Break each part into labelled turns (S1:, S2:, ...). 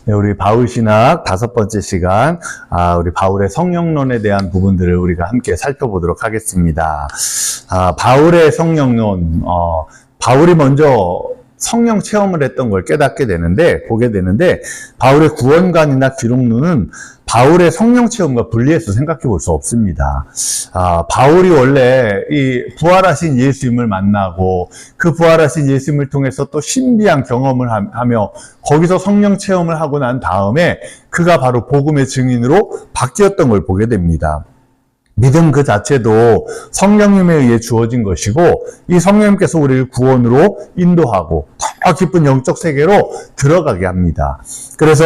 S1: 네, 우리 바울 신학 5번째 시간, 우리 바울의 성령론에 대한 부분들을 우리가 함께 살펴보도록 하겠습니다. 바울의 성령론, 바울이 먼저 성령 체험을 했던 걸 보게 되는데, 바울의 구원관이나 기록론은 바울의 성령 체험과 분리해서 생각해 볼 수 없습니다. 바울이 원래 이 부활하신 예수님을 만나고 그 부활하신 예수님을 통해서 또 신비한 경험을 하며 거기서 성령 체험을 하고 난 다음에 그가 바로 복음의 증인으로 바뀌었던 걸 보게 됩니다. 믿음 그 자체도 성령님에 의해 주어진 것이고 이 성령님께서 우리를 구원으로 인도하고 더 깊은 영적 세계로 들어가게 합니다. 그래서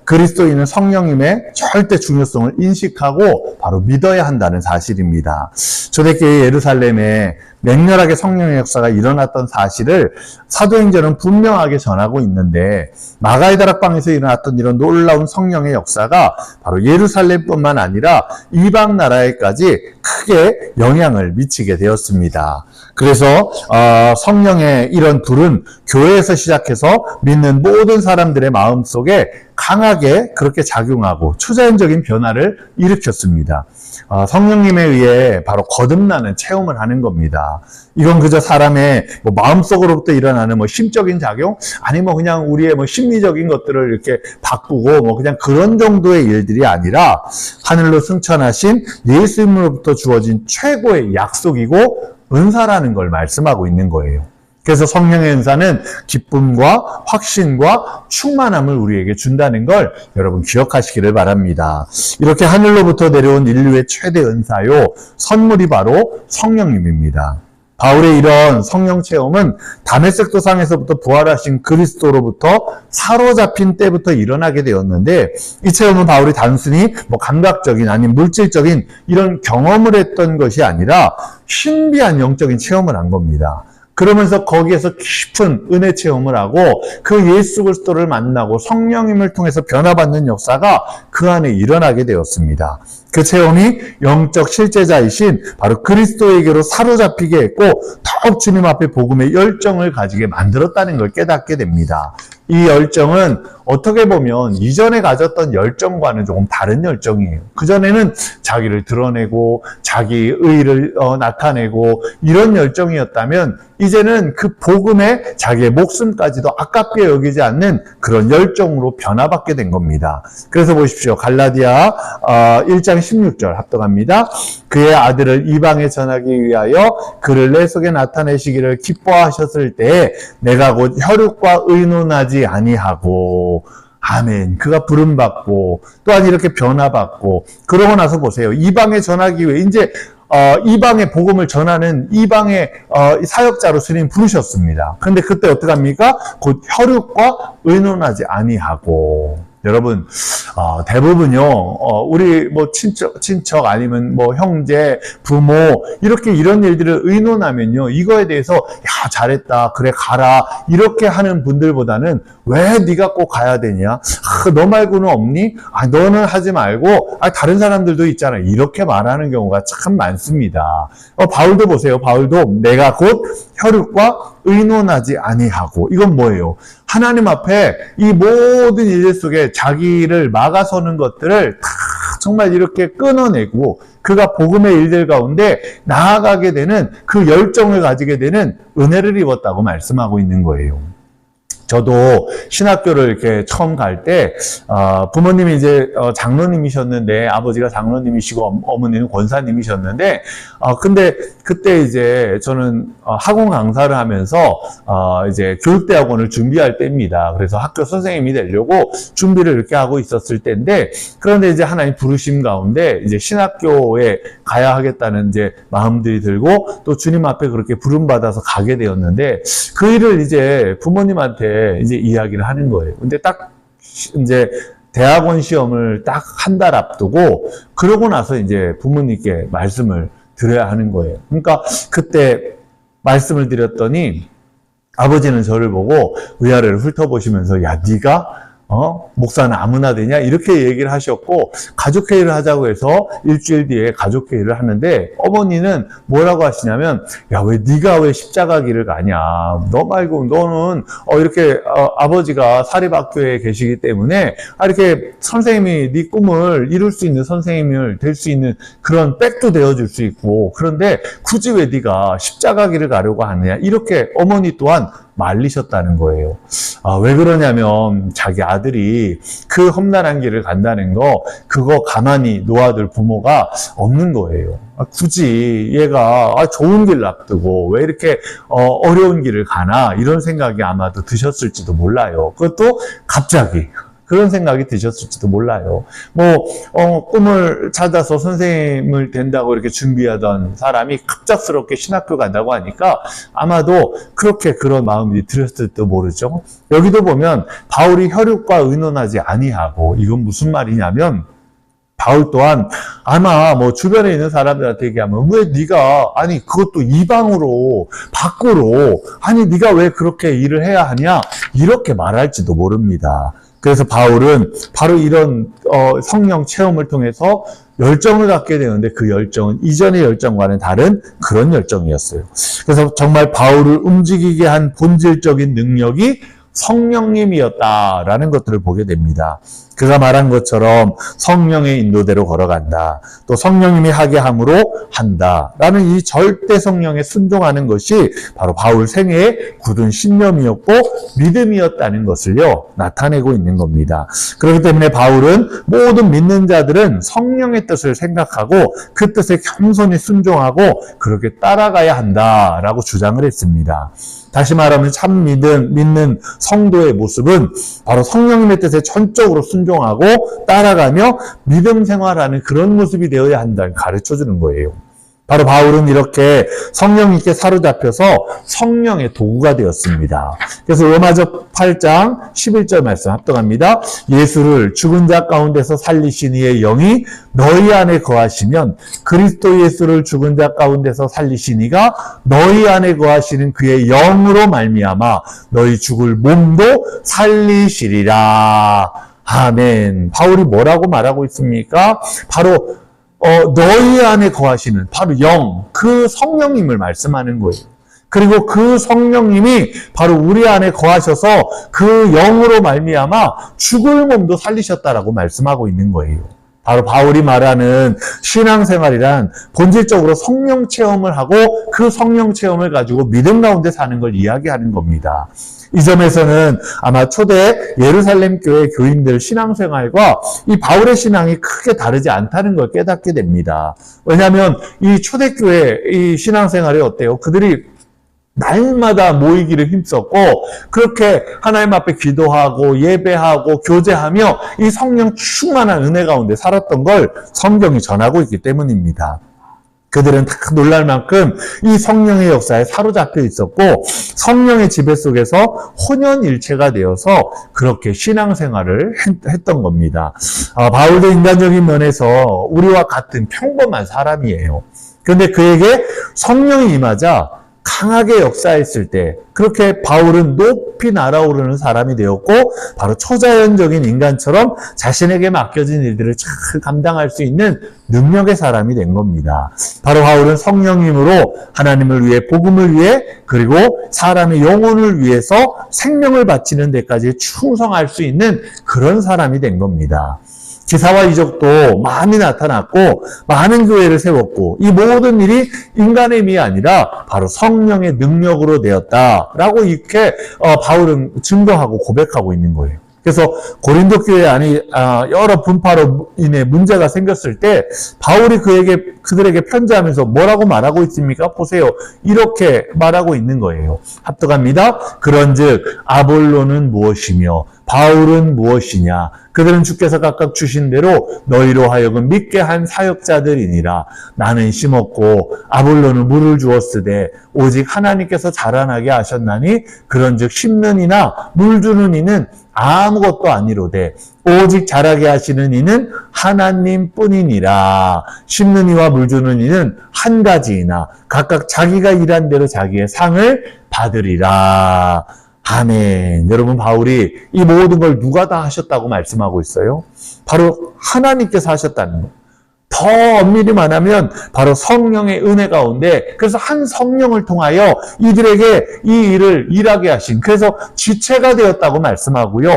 S1: 그리스도인은 성령님의 절대 중요성을 인식하고 바로 믿어야 한다는 사실입니다. 초대교회 예루살렘에 맹렬하게 성령의 역사가 일어났던 사실을 사도행전은 분명하게 전하고 있는데 마가의 다락방에서 일어났던 이런 놀라운 성령의 역사가 바로 예루살렘뿐만 아니라 이방 나라에까지 크게 영향을 미치게 되었습니다. 그래서 성령의 이런 불은 교회에서 시작해서 믿는 모든 사람들의 마음속에 강하게 그렇게 작용하고 초자연적인 변화를 일으켰습니다. 성령님에 의해 바로 거듭나는 체험을 하는 겁니다. 이건 그저 사람의 마음속으로부터 일어나는 심적인 작용, 아니면 그냥 우리의 심리적인 것들을 이렇게 바꾸고 그냥 그런 정도의 일들이 아니라 하늘로 승천하신 예수님으로부터 주어진 최고의 약속이고 은사라는 걸 말씀하고 있는 거예요. 그래서 성령의 은사는 기쁨과 확신과 충만함을 우리에게 준다는 걸 여러분 기억하시기를 바랍니다. 이렇게 하늘로부터 내려온 인류의 최대 은사요, 선물이 바로 성령님입니다. 바울의 이런 성령 체험은 다메섹 도상에서부터 부활하신 그리스도로부터 사로잡힌 때부터 일어나게 되었는데, 이 체험은 바울이 단순히 감각적인 아닌 물질적인 이런 경험을 했던 것이 아니라 신비한 영적인 체험을 한 겁니다. 그러면서 거기에서 깊은 은혜 체험을 하고 그 예수 그리스도를 만나고 성령님을 통해서 변화받는 역사가 그 안에 일어나게 되었습니다. 그 체험이 영적 실제자이신 바로 그리스도에게로 사로잡히게 했고 더욱 주님 앞에 복음의 열정을 가지게 만들었다는 걸 깨닫게 됩니다. 이 열정은 어떻게 보면 이전에 가졌던 열정과는 조금 다른 열정이에요. 그전에는 자기를 드러내고 자기 의의를 나타내고 이런 열정이었다면 이제는 그 복음에 자기의 목숨까지도 아깝게 여기지 않는 그런 열정으로 변화받게 된 겁니다. 그래서 보십시오. 갈라디아 1장 16절 합독합니다. 그의 아들을 이방에 전하기 위하여 그를 내 속에 나타내시기를 기뻐하셨을 때에 내가 곧 혈육과 의논하지 아니하고, 아멘. 그가 부름받고 또한 이렇게 변화받고 그러고 나서 보세요. 이방에 전하기 위해 이제 이방의 복음을 전하는 이방의 사역자로 주님 부르셨습니다. 그런데 그때 어떡합니까? 곧 혈육과 의논하지 아니하고. 여러분, 대부분요, 우리 친척 아니면 형제, 부모, 이렇게 이런 일들을 의논하면요, 이거에 대해서, 야, 잘했다, 그래, 가라, 이렇게 하는 분들보다는, 왜 네가 꼭 가야 되냐? 너 말고는 없니? 너는 하지 말고, 다른 사람들도 있잖아. 이렇게 말하는 경우가 참 많습니다. 바울도 보세요. 바울도 내가 곧 혈육과 의논하지 아니하고. 이건 뭐예요? 하나님 앞에 이 모든 일 속에 자기를 막아서는 것들을 다 정말 이렇게 끊어내고 그가 복음의 일들 가운데 나아가게 되는 그 열정을 가지게 되는 은혜를 입었다고 말씀하고 있는 거예요. 저도 신학교를 이렇게 처음 갈 때, 부모님이 이제, 장로님이셨는데, 아버지가 장로님이시고, 어머니는 권사님이셨는데, 근데 그때 이제 저는 학원 강사를 하면서, 이제 교육대학원을 준비할 때입니다. 그래서 학교 선생님이 되려고 준비를 이렇게 하고 있었을 때인데, 그런데 이제 하나님 부르심 가운데, 이제 신학교에 가야 하겠다는 이제 마음들이 들고, 또 주님 앞에 그렇게 부름받아서 가게 되었는데, 그 일을 이제 부모님한테 이제 이야기를 하는 거예요. 근데 딱 이제 대학원 시험을 딱 한 달 앞두고 그러고 나서 이제 부모님께 말씀을 드려야 하는 거예요. 그러니까 그때 말씀을 드렸더니 아버지는 저를 보고 위아래를 훑어보시면서, 야, 네가 목사는 아무나 되냐? 이렇게 얘기를 하셨고, 가족회의를 하자고 해서 일주일 뒤에 가족회의를 하는데, 어머니는 뭐라고 하시냐면, 야, 네가 왜 십자가 길을 가냐? 너 말고, 너는, 이렇게, 아버지가 사립학교에 계시기 때문에, 이렇게 선생님이 네 꿈을 이룰 수 있는 선생님을 될 수 있는 그런 백도 되어줄 수 있고, 그런데 굳이 왜 네가 십자가 길을 가려고 하느냐? 이렇게 어머니 또한 말리셨다는 거예요. 왜 그러냐면 자기 아들이 그 험난한 길을 간다는 거, 그거 가만히 놓아둘 부모가 없는 거예요. 굳이 얘가 좋은 길 앞두고 왜 이렇게 어려운 길을 가나, 이런 생각이 아마도 드셨을지도 몰라요. 그것도 갑자기 그런 생각이 드셨을지도 몰라요. 꿈을 찾아서 선생님을 된다고 이렇게 준비하던 사람이 갑작스럽게 신학교 간다고 하니까 아마도 그렇게 그런 마음이 들었을지도 모르죠. 여기도 보면 바울이 혈육과 의논하지 아니하고, 이건 무슨 말이냐면, 바울 또한 아마 주변에 있는 사람들한테 얘기하면, 왜 네가, 그것도 이방으로, 밖으로, 네가 왜 그렇게 일을 해야 하냐? 이렇게 말할지도 모릅니다. 그래서 바울은 바로 이런 성령 체험을 통해서 열정을 갖게 되는데, 그 열정은 이전의 열정과는 다른 그런 열정이었어요. 그래서 정말 바울을 움직이게 한 본질적인 능력이 성령님이었다라는 것들을 보게 됩니다. 그가 말한 것처럼 성령의 인도대로 걸어간다. 또 성령님이 하게 함으로 한다라는 이 절대 성령에 순종하는 것이 바로 바울 생애의 굳은 신념이었고 믿음이었다는 것을요, 나타내고 있는 겁니다. 그렇기 때문에 바울은 모든 믿는 자들은 성령의 뜻을 생각하고 그 뜻에 겸손히 순종하고 그렇게 따라가야 한다라고 주장을 했습니다. 다시 말하면 참 믿는 성도의 모습은 바로 성령님의 뜻에 전적으로 순종하고 따라가며 믿음 생활하는 그런 모습이 되어야 한다는 가르쳐주는 거예요. 바로 바울은 이렇게 성령님께 사로잡혀서 성령의 도구가 되었습니다. 그래서 로마서 8장 11절 말씀 합독합니다. 예수를 죽은 자 가운데서 살리신 이의 영이 너희 안에 거하시면 그리스도 예수를 죽은 자 가운데서 살리신 이가 너희 안에 거하시는 그의 영으로 말미암아 너희 죽을 몸도 살리시리라. 아멘. 바울이 뭐라고 말하고 있습니까? 바로 너희 안에 거하시는 바로 영, 그 성령님을 말씀하는 거예요. 그리고 그 성령님이 바로 우리 안에 거하셔서 그 영으로 말미암아 죽을 몸도 살리셨다라고 말씀하고 있는 거예요. 바로 바울이 말하는 신앙생활이란 본질적으로 성령 체험을 하고 그 성령 체험을 가지고 믿음 가운데 사는 걸 이야기하는 겁니다. 이 점에서는 아마 초대 예루살렘 교회 교인들 신앙생활과 이 바울의 신앙이 크게 다르지 않다는 걸 깨닫게 됩니다. 왜냐하면 이 초대교회 이 신앙생활이 어때요? 그들이 날마다 모이기를 힘썼고 그렇게 하나님 앞에 기도하고 예배하고 교제하며 이 성령 충만한 은혜 가운데 살았던 걸 성경이 전하고 있기 때문입니다. 그들은 다 놀랄 만큼 이 성령의 역사에 사로잡혀 있었고 성령의 지배 속에서 혼연일체가 되어서 그렇게 신앙생활을 했던 겁니다. 바울도 인간적인 면에서 우리와 같은 평범한 사람이에요. 그런데 그에게 성령이 임하자 강하게 역사했을 때 그렇게 바울은 높이 날아오르는 사람이 되었고 바로 초자연적인 인간처럼 자신에게 맡겨진 일들을 잘 감당할 수 있는 능력의 사람이 된 겁니다. 바로 바울은 성령님으로 하나님을 위해 복음을 위해 그리고 사람의 영혼을 위해서 생명을 바치는 데까지 충성할 수 있는 그런 사람이 된 겁니다. 기사와 이적도 많이 나타났고 많은 교회를 세웠고 이 모든 일이 인간의 힘이 아니라 바로 성령의 능력으로 되었다라고 이렇게 바울은 증거하고 고백하고 있는 거예요. 그래서 고린도 교회 안에 여러 분파로 인해 문제가 생겼을 때 바울이 그들에게 편지하면서 뭐라고 말하고 있습니까? 보세요. 이렇게 말하고 있는 거예요. 합독합니다. 그런즉 아볼로는 무엇이며 바울은 무엇이냐? 그들은 주께서 각각 주신 대로 너희로 하여금 믿게 한 사역자들이니라. 나는 심었고 아볼로는 물을 주었으되 오직 하나님께서 자라나게 하셨나니 그런즉 심는 이나 물 주는 이는 아무것도 아니로되 오직 자라게 하시는 이는 하나님뿐이니라. 심는 이와 물 주는 이는 한 가지이나 각각 자기가 일한 대로 자기의 상을 받으리라. 아멘. 여러분, 바울이 이 모든 걸 누가 다 하셨다고 말씀하고 있어요? 바로 하나님께서 하셨다는 거예요. 더 엄밀히 말하면 바로 성령의 은혜 가운데, 그래서 한 성령을 통하여 이들에게 이 일을 일하게 하신, 그래서 지체가 되었다고 말씀하고요.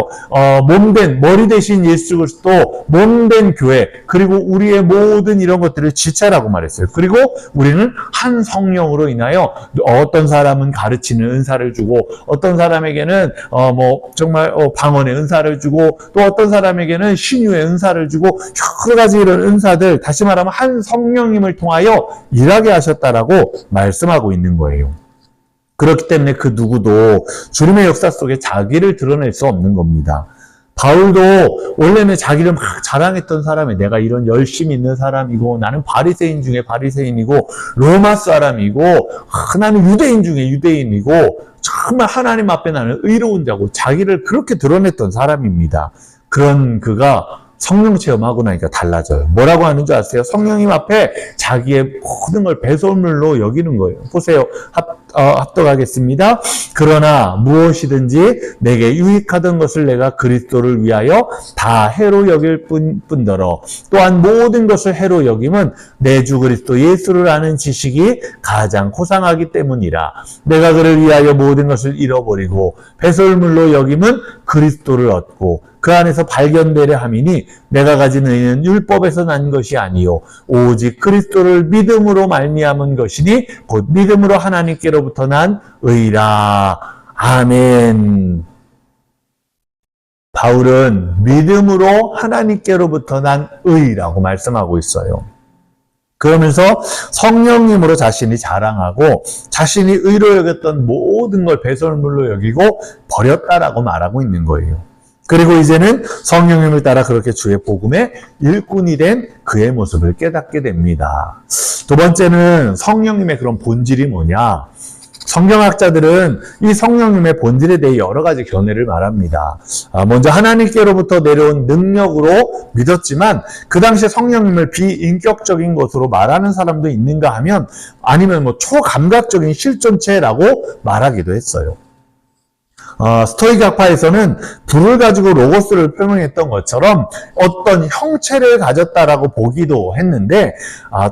S1: 몸된, 머리 대신 예수 그리스도, 몸된 교회, 그리고 우리의 모든 이런 것들을 지체라고 말했어요. 그리고 우리는 한 성령으로 인하여 어떤 사람은 가르치는 은사를 주고, 어떤 사람에게는 정말 방언의 은사를 주고, 또 어떤 사람에게는 신유의 은사를 주고, 여러 가지 이런 은사들, 다시 말하면 한 성령님을 통하여 일하게 하셨다라고 말씀하고 있는 거예요. 그렇기 때문에 그 누구도 주님의 역사 속에 자기를 드러낼 수 없는 겁니다. 바울도 원래는 자기를 막 자랑했던 사람이, 내가 이런 열심히 있는 사람이고, 나는 바리새인 중에 바리새인이고, 로마 사람이고, 나는 유대인 중에 유대인이고, 정말 하나님 앞에 나는 의로운 자고, 자기를 그렇게 드러냈던 사람입니다. 그런 그가 성령 체험하고 나니까 달라져요. 뭐라고 하는 줄 아세요? 성령님 앞에 자기의 모든 걸 배설물로 여기는 거예요. 보세요. 합독하겠습니다. 그러나 무엇이든지 내게 유익하던 것을 내가 그리스도를 위하여 다 해로 여길 뿐더러 또한 모든 것을 해로 여김은 내 주 그리스도 예수를 아는 지식이 가장 고상하기 때문이라. 내가 그를 위하여 모든 것을 잃어버리고 배설물로 여김은 그리스도를 얻고 그 안에서 발견되려 함이니 내가 가진 의는 율법에서 난 것이 아니요 오직 그리스도를 믿음으로 말미암은 것이니 곧 믿음으로 하나님께로부터 난 의라. 아멘. 바울은 믿음으로 하나님께로부터 난 의라고 말씀하고 있어요. 그러면서 성령님으로 자신이 자랑하고 자신이 의로 여겼던 모든 걸 배설물로 여기고 버렸다라고 말하고 있는 거예요. 그리고 이제는 성령님을 따라 그렇게 주의 복음의 일꾼이 된 그의 모습을 깨닫게 됩니다. 두 번째는 성령님의 그런 본질이 뭐냐? 성경학자들은 이 성령님의 본질에 대해 여러 가지 견해를 말합니다. 먼저 하나님께로부터 내려온 능력으로 믿었지만 그 당시에 성령님을 비인격적인 것으로 말하는 사람도 있는가 하면 아니면 초감각적인 실존체라고 말하기도 했어요. 스토이크 학파에서는 불을 가지고 로고스를 표명했던 것처럼 어떤 형체를 가졌다라고 보기도 했는데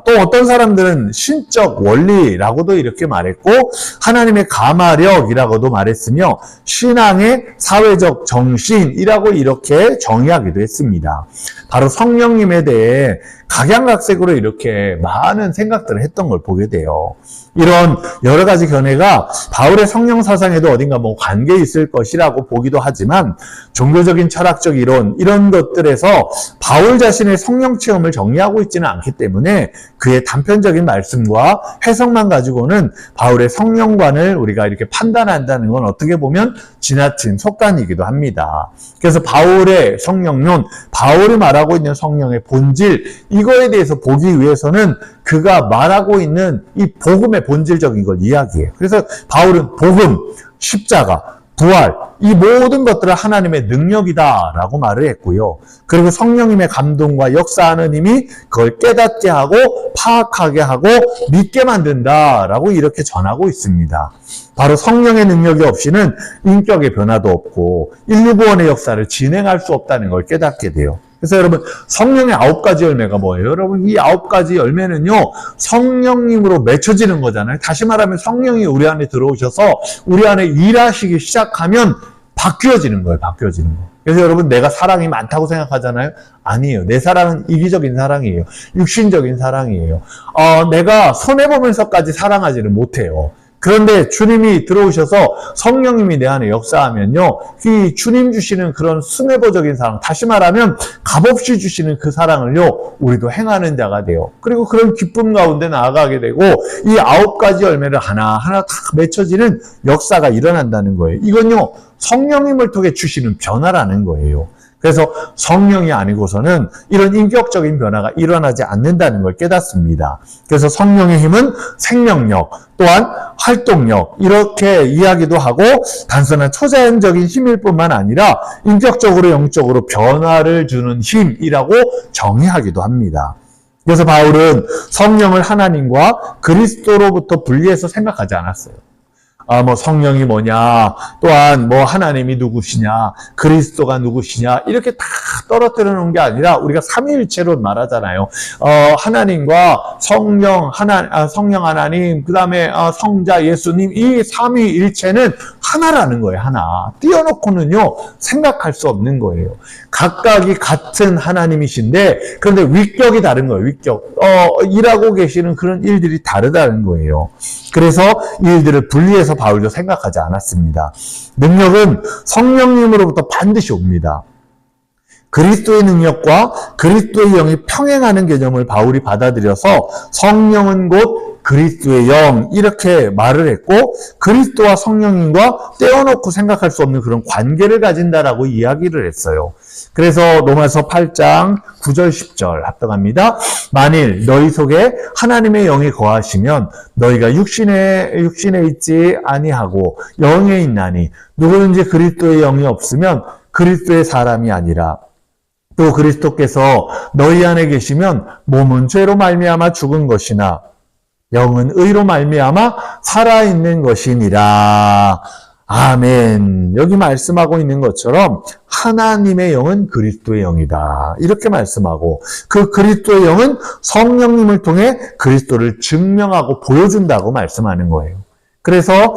S1: 또 어떤 사람들은 신적 원리라고도 이렇게 말했고 하나님의 가마력이라고도 말했으며 신앙의 사회적 정신이라고 이렇게 정의하기도 했습니다. 바로 성령님에 대해 각양각색으로 이렇게 많은 생각들을 했던 걸 보게 돼요. 이런 여러 가지 견해가 바울의 성령 사상에도 어딘가 관계 있을 것이라고 보기도 하지만 종교적인 철학적 이론 이런 것들에서 바울 자신의 성령 체험을 정리하고 있지는 않기 때문에 그의 단편적인 말씀과 해석만 가지고는 바울의 성령관을 우리가 이렇게 판단한다는 건 어떻게 보면 지나친 속단이기도 합니다. 그래서 바울의 성령론, 바울이 말하고 있는 성령의 본질 이거에 대해서 보기 위해서는 그가 말하고 있는 이 복음의 본질적인 걸 이야기해요. 그래서 바울은 복음, 십자가, 부활 이 모든 것들은 하나님의 능력이다라고 말을 했고요. 그리고 성령님의 감동과 역사하는 힘이 그걸 깨닫게 하고 파악하게 하고 믿게 만든다라고 이렇게 전하고 있습니다. 바로 성령의 능력이 없이는 인격의 변화도 없고 인류구원의 역사를 진행할 수 없다는 걸 깨닫게 돼요. 그래서 여러분 성령의 9가지 열매가 뭐예요? 여러분 이 9가지 열매는요 성령님으로 맺혀지는 거잖아요. 다시 말하면 성령이 우리 안에 들어오셔서 우리 안에 일하시기 시작하면 바뀌어지는 거예요. 바뀌어지는 거. 그래서 여러분 내가 사랑이 많다고 생각하잖아요. 아니에요. 내 사랑은 이기적인 사랑이에요. 육신적인 사랑이에요. 내가 손해보면서까지 사랑하지는 못해요. 그런데 주님이 들어오셔서 성령님이 내 안에 역사하면요. 이 주님 주시는 그런 순애보적인 사랑, 다시 말하면 값없이 주시는 그 사랑을요. 우리도 행하는 자가 돼요. 그리고 그런 기쁨 가운데 나아가게 되고 이 9가지 열매를 하나하나 다 맺혀지는 역사가 일어난다는 거예요. 이건요. 성령님을 통해 주시는 변화라는 거예요. 그래서 성령이 아니고서는 이런 인격적인 변화가 일어나지 않는다는 걸 깨닫습니다. 그래서 성령의 힘은 생명력, 또한 활동력 이렇게 이야기도 하고 단순한 초자연적인 힘일 뿐만 아니라 인격적으로 영적으로 변화를 주는 힘이라고 정의하기도 합니다. 그래서 바울은 성령을 하나님과 그리스도로부터 분리해서 생각하지 않았어요. 뭐 성령이 뭐냐, 또한 뭐 하나님이 누구시냐, 그리스도가 누구시냐, 이렇게 다 떨어뜨려 놓은 게 아니라 우리가 삼위일체로 말하잖아요. 하나님과 성령 하나님, 그 다음에 성자 예수님, 이 삼위일체는 하나라는 거예요. 하나. 띄워놓고는요, 생각할 수 없는 거예요. 각각이 같은 하나님이신데, 그런데 위격이 다른 거예요. 위격. 일하고 계시는 그런 일들이 다르다는 거예요. 그래서 이 일들을 분리해서 바울도 생각하지 않았습니다. 능력은 성령님으로부터 반드시 옵니다. 그리스도의 능력과 그리스도의 영이 평행하는 개념을 바울이 받아들여서 성령은 곧 그리스도의 영, 이렇게 말을 했고, 그리스도와 성령님과 떼어놓고 생각할 수 없는 그런 관계를 가진다라고 이야기를 했어요. 그래서 로마서 8장 9절 10절 합독합니다. 만일 너희 속에 하나님의 영이 거하시면 너희가 육신에 있지 아니하고 영에 있나니, 누구든지 그리스도의 영이 없으면 그리스도의 사람이 아니라, 또 그리스도께서 너희 안에 계시면 몸은 죄로 말미암아 죽은 것이나 영은 의로 말미암아 살아있는 것이니라. 아멘. 여기 말씀하고 있는 것처럼 하나님의 영은 그리스도의 영이다, 이렇게 말씀하고, 그 그리스도의 영은 성령님을 통해 그리스도를 증명하고 보여준다고 말씀하는 거예요. 그래서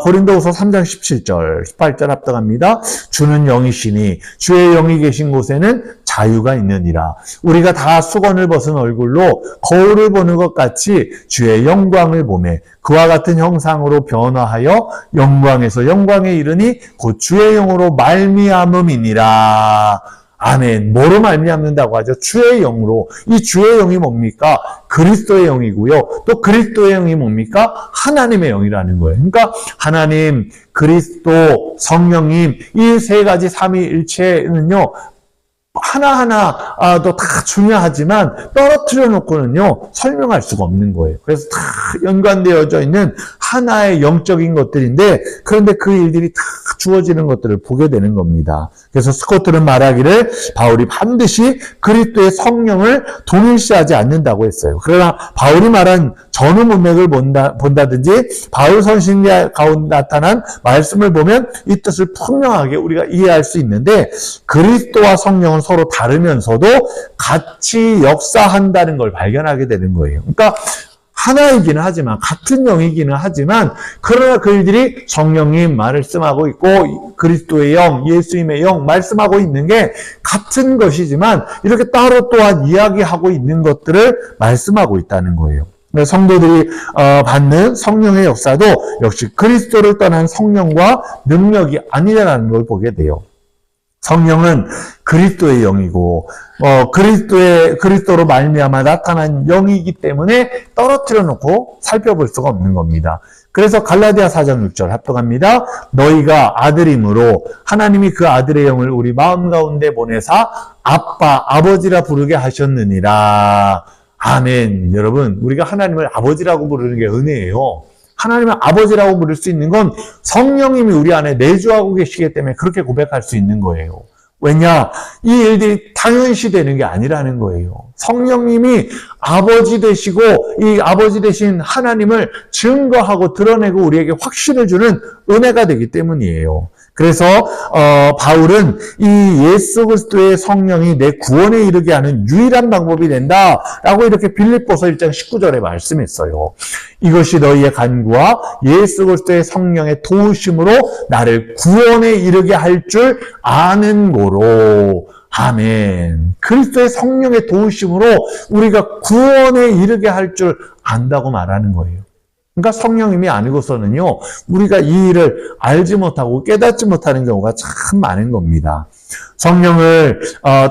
S1: 고린도후서 3장 17절 18절 합독합니다. 주는 영이시니 주의 영이 계신 곳에는 자유가 있느니라. 우리가 다 수건을 벗은 얼굴로 거울을 보는 것 같이 주의 영광을 보매 그와 같은 형상으로 변화하여 영광에서 영광에 이르니 곧 주의 영으로 말미암음이니라. 아멘. 뭐로 말미암는다고 하죠? 주의 영으로. 이 주의 영이 뭡니까? 그리스도의 영이고요. 또 그리스도의 영이 뭡니까? 하나님의 영이라는 거예요. 그러니까 하나님, 그리스도, 성령님, 이 세 가지 삼위일체는요, 하나하나도 다 중요하지만 떨어뜨려 놓고는요, 설명할 수가 없는 거예요. 그래서 다 연관되어져 있는 하나의 영적인 것들인데, 그런데 그 일들이 다 주어지는 것들을 보게 되는 겁니다. 그래서 스코트는 말하기를 바울이 반드시 그리스도의 성령을 동일시하지 않는다고 했어요. 그러나 바울이 말한 전후 문맥을 본다든지 바울 선신자 가운데 나타난 말씀을 보면 이 뜻을 분명하게 우리가 이해할 수 있는데, 그리스도와 성령은 서로 다르면서도 같이 역사한다는 걸 발견하게 되는 거예요. 그러니까 하나이기는 하지만, 같은 영이기는 하지만, 그러나 그들이 성령님 말씀하고 있고 그리스도의 영, 예수님의 영 말씀하고 있는 게 같은 것이지만 이렇게 따로 또한 이야기하고 있는 것들을 말씀하고 있다는 거예요. 성도들이 받는 성령의 역사도 역시 그리스도를 떠난 성령과 능력이 아니라는 걸 보게 돼요. 성령은 그리스도의 영이고 그리스도로 말미암아 나타난 영이기 때문에 떨어뜨려 놓고 살펴볼 수가 없는 겁니다. 그래서 갈라디아 4장 6절 합독합니다. 너희가 아들임으로 하나님이 그 아들의 영을 우리 마음 가운데 보내사 아빠, 아버지라 부르게 하셨느니라. 아멘. 여러분, 우리가 하나님을 아버지라고 부르는 게 은혜예요. 하나님을 아버지라고 부를 수 있는 건 성령님이 우리 안에 내주하고 계시기 때문에 그렇게 고백할 수 있는 거예요. 왜냐? 이 일들이 당연시 되는 게 아니라는 거예요. 성령님이 아버지 되시고 이 아버지 되신 하나님을 증거하고 드러내고 우리에게 확신을 주는 은혜가 되기 때문이에요. 그래서 바울은 이 예수 그리스도의 성령이 내 구원에 이르게 하는 유일한 방법이 된다라고 이렇게 빌립보서 1장 19절에 말씀했어요. 이것이 너희의 간구와 예수 그리스도의 성령의 도우심으로 나를 구원에 이르게 할 줄 아는 고로. 아멘. 그리스도의 성령의 도우심으로 우리가 구원에 이르게 할 줄 안다고 말하는 거예요. 그러니까 성령님이 아니고서는요, 우리가 이 일을 알지 못하고 깨닫지 못하는 경우가 참 많은 겁니다. 성령을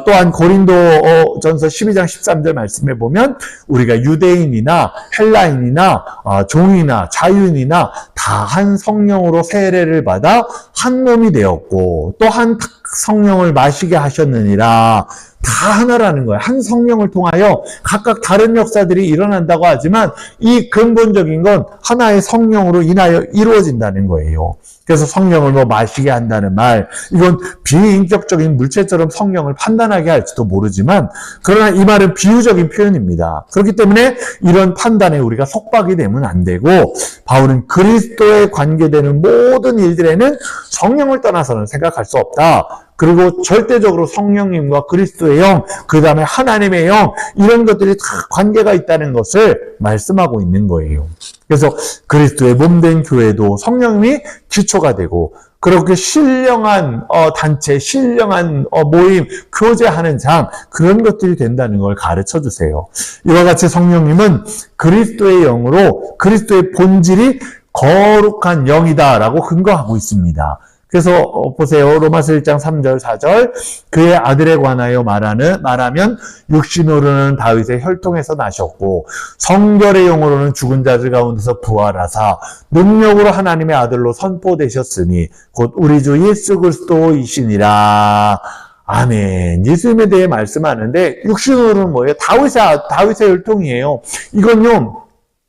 S1: 또한 고린도전서 12장 13절 말씀에 보면 우리가 유대인이나 헬라인이나 종이나 자유인이나 다 한 성령으로 세례를 받아 한 몸이 되었고 또 한 성령을 마시게 하셨느니라. 다 하나라는 거예요. 한 성령을 통하여 각각 다른 역사들이 일어난다고 하지만 이 근본적인 건 하나의 성령으로 인하여 이루어진다는 거예요. 그래서 성령을 뭐 마시게 한다는 말, 이건 비인격적인 물체처럼 성령을 판단하게 할지도 모르지만, 그러나 이 말은 비유적인 표현입니다. 그렇기 때문에 이런 판단에 우리가 속박이 되면 안 되고, 바울은 그리스도에 관계되는 모든 일들에는 성령을 떠나서는 생각할 수 없다. 그리고 절대적으로 성령님과 그리스도의 영, 그 다음에 하나님의 영, 이런 것들이 다 관계가 있다는 것을 말씀하고 있는 거예요. 그래서 그리스도의 몸된 교회도 성령님이 기초가 되고, 그렇게 신령한 단체, 신령한 모임, 교제하는 장, 그런 것들이 된다는 걸 가르쳐 주세요. 이와 같이 성령님은 그리스도의 영으로 그리스도의 본질이 거룩한 영이다라고 근거하고 있습니다. 그래서 보세요. 로마서 1장 3절 4절 그의 아들에 관하여 말하면 육신으로는 다윗의 혈통에서 나셨고 성결의 영으로는 죽은 자들 가운데서 부활하사 능력으로 하나님의 아들로 선포되셨으니 곧 우리 주 예수 그리스도이시니라. 아멘. 예수님에 대해 말씀하는데 육신으로는 뭐예요? 다윗의 혈통이에요. 이건요,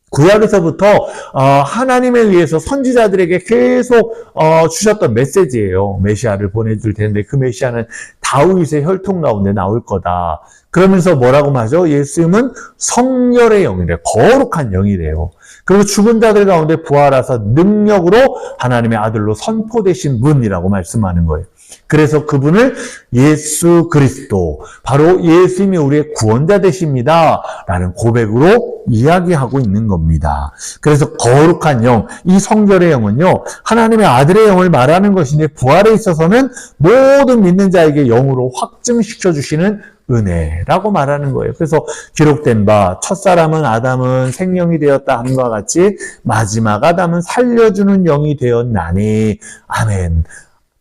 S1: 구약에서부터 하나님에 의해서 선지자들에게 계속 주셨던 메시지예요. 메시아를 보내줄 텐데 그 메시아는 다윗의 혈통 가운데 나올 거다. 그러면서 뭐라고 하죠? 예수님은 성결의 영이래요. 거룩한 영이래요. 그리고 죽은 자들 가운데 부활하사 능력으로 하나님의 아들로 선포되신 분이라고 말씀하는 거예요. 그래서 그분을 예수 그리스도, 바로 예수님이 우리의 구원자 되십니다 라는 고백으로 이야기하고 있는 겁니다. 그래서 거룩한 영, 이 성결의 영은요, 하나님의 아들의 영을 말하는 것인데 부활에 있어서는 모든 믿는 자에게 영으로 확증시켜 주시는 은혜라고 말하는 거예요. 그래서 기록된 바 첫사람은 아담은 생명이 되었다 함과 같이 마지막 아담은 살려주는 영이 되었나니. 아멘.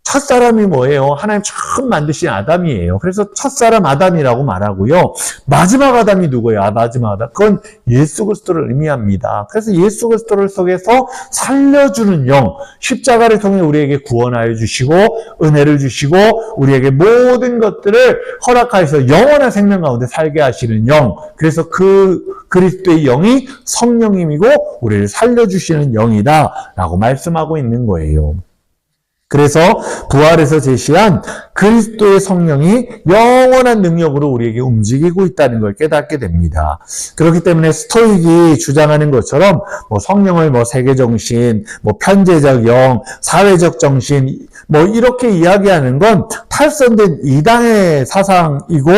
S1: 첫사람이 뭐예요? 하나님 처음 만드신 아담이에요. 그래서 첫사람 아담이라고 말하고요. 마지막 아담이 누구예요? 마지막 아담. 그건 예수 그리스도를 의미합니다. 그래서 예수 그리스도를 속에서 살려주는 영, 십자가를 통해 우리에게 구원하여 주시고 은혜를 주시고 우리에게 모든 것들을 허락하여서 영원한 생명 가운데 살게 하시는 영. 그래서 그 그리스도의 영이 성령님이고 우리를 살려주시는 영이다 라고 말씀하고 있는 거예요. 그래서 부활에서 제시한 그리스도의 성령이 영원한 능력으로 우리에게 움직이고 있다는 걸 깨닫게 됩니다. 그렇기 때문에 스토익이 주장하는 것처럼 성령을 세계정신, 편재적 영, 사회적 정신 이렇게 이야기하는 건 탈선된 이단의 사상이고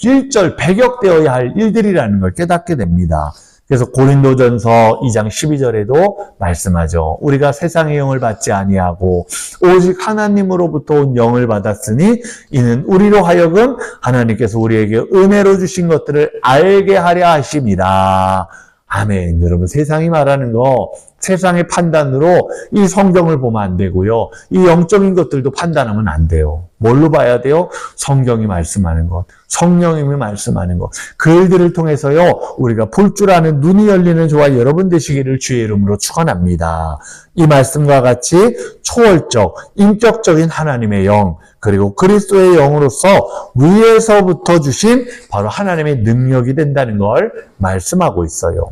S1: 일절배격되어야 할 일들이라는 걸 깨닫게 됩니다. 그래서 고린도전서 2장 12절에도 말씀하죠. 우리가 세상의 영을 받지 아니하고 오직 하나님으로부터 온 영을 받았으니 이는 우리로 하여금 하나님께서 우리에게 은혜로 주신 것들을 알게 하려 하심이라. 아멘. 여러분, 세상이 말하는 거, 세상의 판단으로 이 성경을 보면 안 되고요. 이 영적인 것들도 판단하면 안 돼요. 뭘로 봐야 돼요? 성경이 말씀하는 것, 성령님이 말씀하는 것. 그 일들을 통해서요, 우리가 볼 줄 아는 눈이 열리는 저와 여러분 되시기를 주의 이름으로 축원합니다. 이 말씀과 같이 초월적, 인격적인 하나님의 영, 그리고 그리스도의 영으로서 위에서부터 주신 바로 하나님의 능력이 된다는 걸 말씀하고 있어요.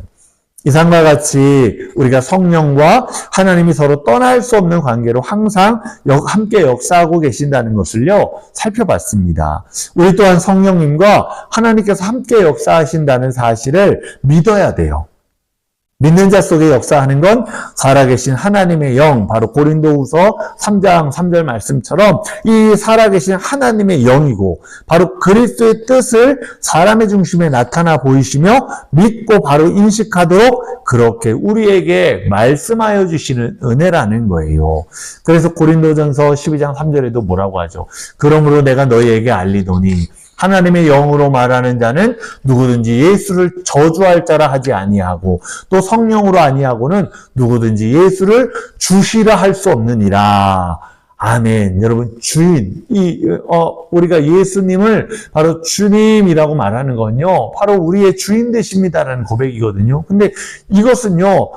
S1: 이상과 같이 우리가 성령과 하나님이 서로 떠날 수 없는 관계로 항상 함께 역사하고 계신다는 것을요, 살펴봤습니다. 우리 또한 성령님과 하나님께서 함께 역사하신다는 사실을 믿어야 돼요. 믿는 자 속에 역사하는 건 살아계신 하나님의 영, 바로 고린도후서 3장 3절 말씀처럼 이 살아계신 하나님의 영이고 바로 그리스도의 뜻을 사람의 중심에 나타나 보이시며 믿고 바로 인식하도록 그렇게 우리에게 말씀하여 주시는 은혜라는 거예요. 그래서 고린도전서 12장 3절에도 뭐라고 하죠? 그러므로 내가 너희에게 알리노니 하나님의 영으로 말하는 자는 누구든지 예수를 저주할 자라 하지 아니하고 또 성령으로 아니하고는 누구든지 예수를 주시라 할 수 없느니라. 아멘. 여러분, 주인, 우리가 예수님을 바로 주님이라고 말하는 건요, 바로 우리의 주인 되십니다라는 고백이거든요. 근데 이것은요,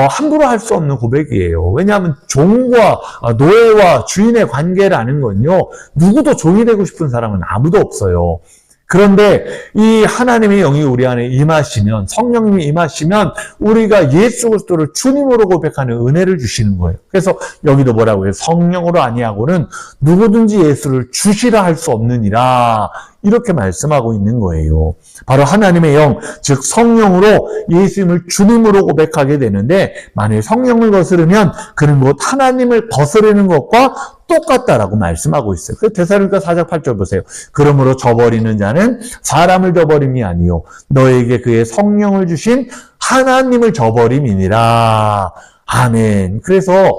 S1: 함부로 할 수 없는 고백이에요. 왜냐하면 종과 노예와 주인의 관계라는 건요, 누구도 종이 되고 싶은 사람은 아무도 없어요. 그런데 이 하나님의 영이 우리 안에 임하시면, 성령님이 임하시면 우리가 예수 그리스도를 주님으로 고백하는 은혜를 주시는 거예요. 그래서 여기도 뭐라고 해요? 성령으로 아니하고는 누구든지 예수를 주시라 할 수 없느니라. 이렇게 말씀하고 있는 거예요. 바로 하나님의 영, 즉 성령으로 예수님을 주님으로 고백하게 되는데, 만일 성령을 거스르면 그는 곧 하나님을 거스르는 것과 똑같다라고 말씀하고 있어요. 그래서 데살로니가 4장 8절 보세요. 그러므로 저버리는 자는 사람을 저버림이 아니요 너에게 그의 성령을 주신 하나님을 저버림이니라. 아멘. 그래서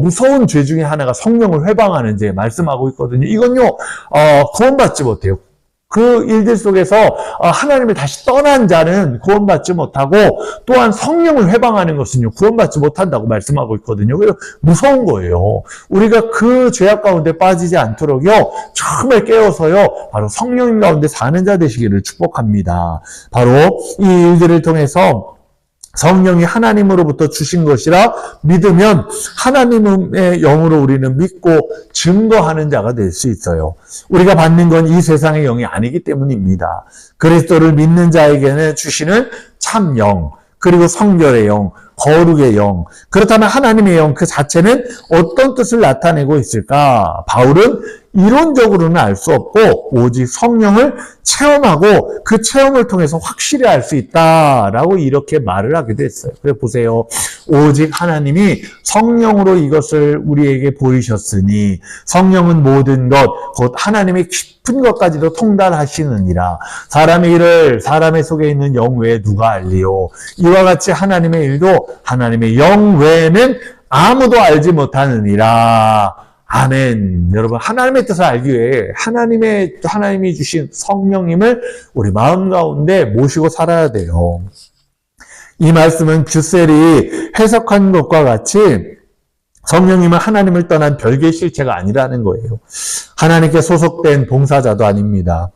S1: 무서운 죄 중에 하나가 성령을 회방하는 죄 말씀하고 있거든요. 이건요 구원받지 못해요. 그 일들 속에서 하나님을 다시 떠난 자는 구원받지 못하고, 또한 성령을 회방하는 것은요 구원받지 못한다고 말씀하고 있거든요. 그래서 무서운 거예요. 우리가 그 죄악 가운데 빠지지 않도록요 처음에 깨어서요 바로 성령님 가운데 사는 자 되시기를 축복합니다. 바로 이 일들을 통해서 성령이 하나님으로부터 주신 것이라 믿으면 하나님의 영으로 우리는 믿고 증거하는 자가 될 수 있어요. 우리가 받는 건 이 세상의 영이 아니기 때문입니다. 그리스도를 믿는 자에게는 주시는 참 영, 그리고 성결의 영, 거룩의 영. 그렇다면 하나님의 영 그 자체는 어떤 뜻을 나타내고 있을까? 바울은 이론적으로는 알 수 없고 오직 성령을 체험하고 그 체험을 통해서 확실히 알 수 있다라고 이렇게 말을 하기도 했어요. 그래서 보세요. 오직 하나님이 성령으로 이것을 우리에게 보이셨으니 성령은 모든 것 곧 하나님의 깊은 것까지도 통달하시느니라. 사람의 일을 사람의 속에 있는 영 외에 누가 알리요? 이와 같이 하나님의 일도 하나님의 영 외에는 아무도 알지 못하느니라. 아멘. 여러분, 하나님의 뜻을 알기 위해 하나님이 주신 성령님을 우리 마음 가운데 모시고 살아야 돼요. 이 말씀은 규셀이 해석한 것과 같이 성령님은 하나님을 떠난 별개의 실체가 아니라는 거예요. 하나님께 소속된 봉사자도 아닙니다.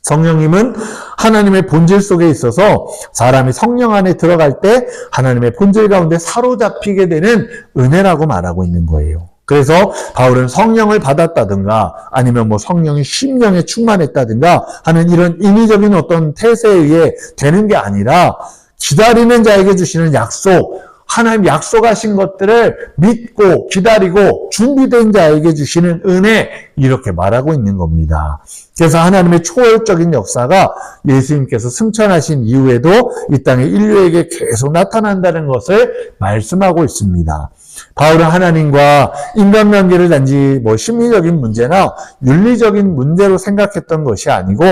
S1: 성령님은 하나님의 본질 속에 있어서 사람이 성령 안에 들어갈 때 하나님의 본질 가운데 사로잡히게 되는 은혜라고 말하고 있는 거예요. 그래서 바울은 성령을 받았다든가 아니면 성령이 심령에 충만했다든가 하는 이런 인위적인 어떤 태세에 의해 되는 게 아니라 기다리는 자에게 주시는 약속, 하나님 약속하신 것들을 믿고 기다리고 준비된 자에게 주시는 은혜, 이렇게 말하고 있는 겁니다. 그래서 하나님의 초월적인 역사가 예수님께서 승천하신 이후에도 이 땅의 인류에게 계속 나타난다는 것을 말씀하고 있습니다. 바울은 하나님과 인간관계를 단지 심리적인 문제나 윤리적인 문제로 생각했던 것이 아니고